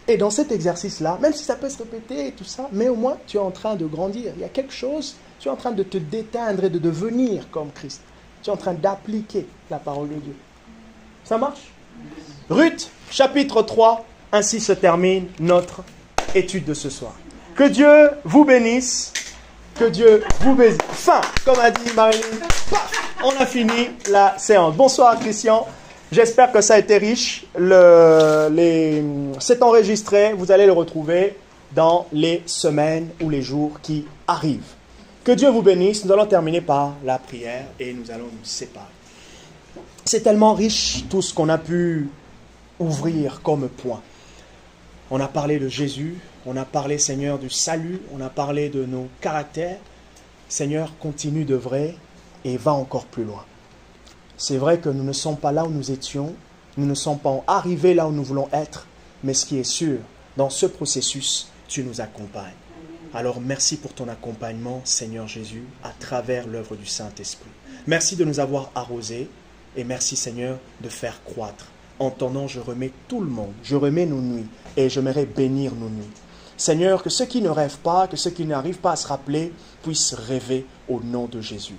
Et dans cet exercice-là, même si ça peut se répéter et tout ça, mais au moins tu es en train de grandir. Il y a quelque chose, tu es en train de te déteindre et de devenir comme Christ. Tu es en train d'appliquer la parole de Dieu. Ça marche? Ruth, chapitre 3, ainsi se termine notre étude de ce soir. Que Dieu vous bénisse. Que Dieu vous bénisse. Fin, comme a dit Marie. On a fini la séance. Bonsoir Christian. J'espère que ça a été riche. C'est enregistré. Vous allez le retrouver dans les semaines ou les jours qui arrivent. Que Dieu vous bénisse. Nous allons terminer par la prière et nous allons nous séparer. C'est tellement riche tout ce qu'on a pu ouvrir comme point. On a parlé de Jésus, on a parlé, Seigneur, du salut, on a parlé de nos caractères. Seigneur, continue d'œuvrer et va encore plus loin. C'est vrai que nous ne sommes pas là où nous étions, nous ne sommes pas arrivés là où nous voulons être, mais ce qui est sûr, dans ce processus, tu nous accompagnes. Alors merci pour ton accompagnement, Seigneur Jésus, à travers l'œuvre du Saint-Esprit. Merci de nous avoir arrosés et merci, Seigneur, de faire croître. En ton nom, je remets tout le monde, je remets nos nuits et j'aimerais bénir nos nuits. Seigneur, que ceux qui ne rêvent pas, que ceux qui n'arrivent pas à se rappeler, puissent rêver au nom de Jésus.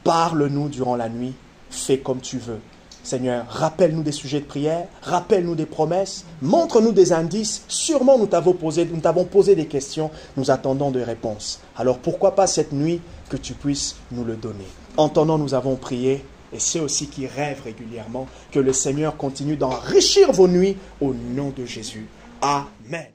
Parle-nous durant la nuit, fais comme tu veux. Seigneur, rappelle-nous des sujets de prière, rappelle-nous des promesses, montre-nous des indices. Sûrement nous t'avons posé des questions, nous attendons des réponses. Alors pourquoi pas cette nuit que tu puisses nous le donner. En ton nom, nous avons prié. Et ceux aussi qui rêvent régulièrement, que le Seigneur continue d'enrichir vos nuits au nom de Jésus. Amen.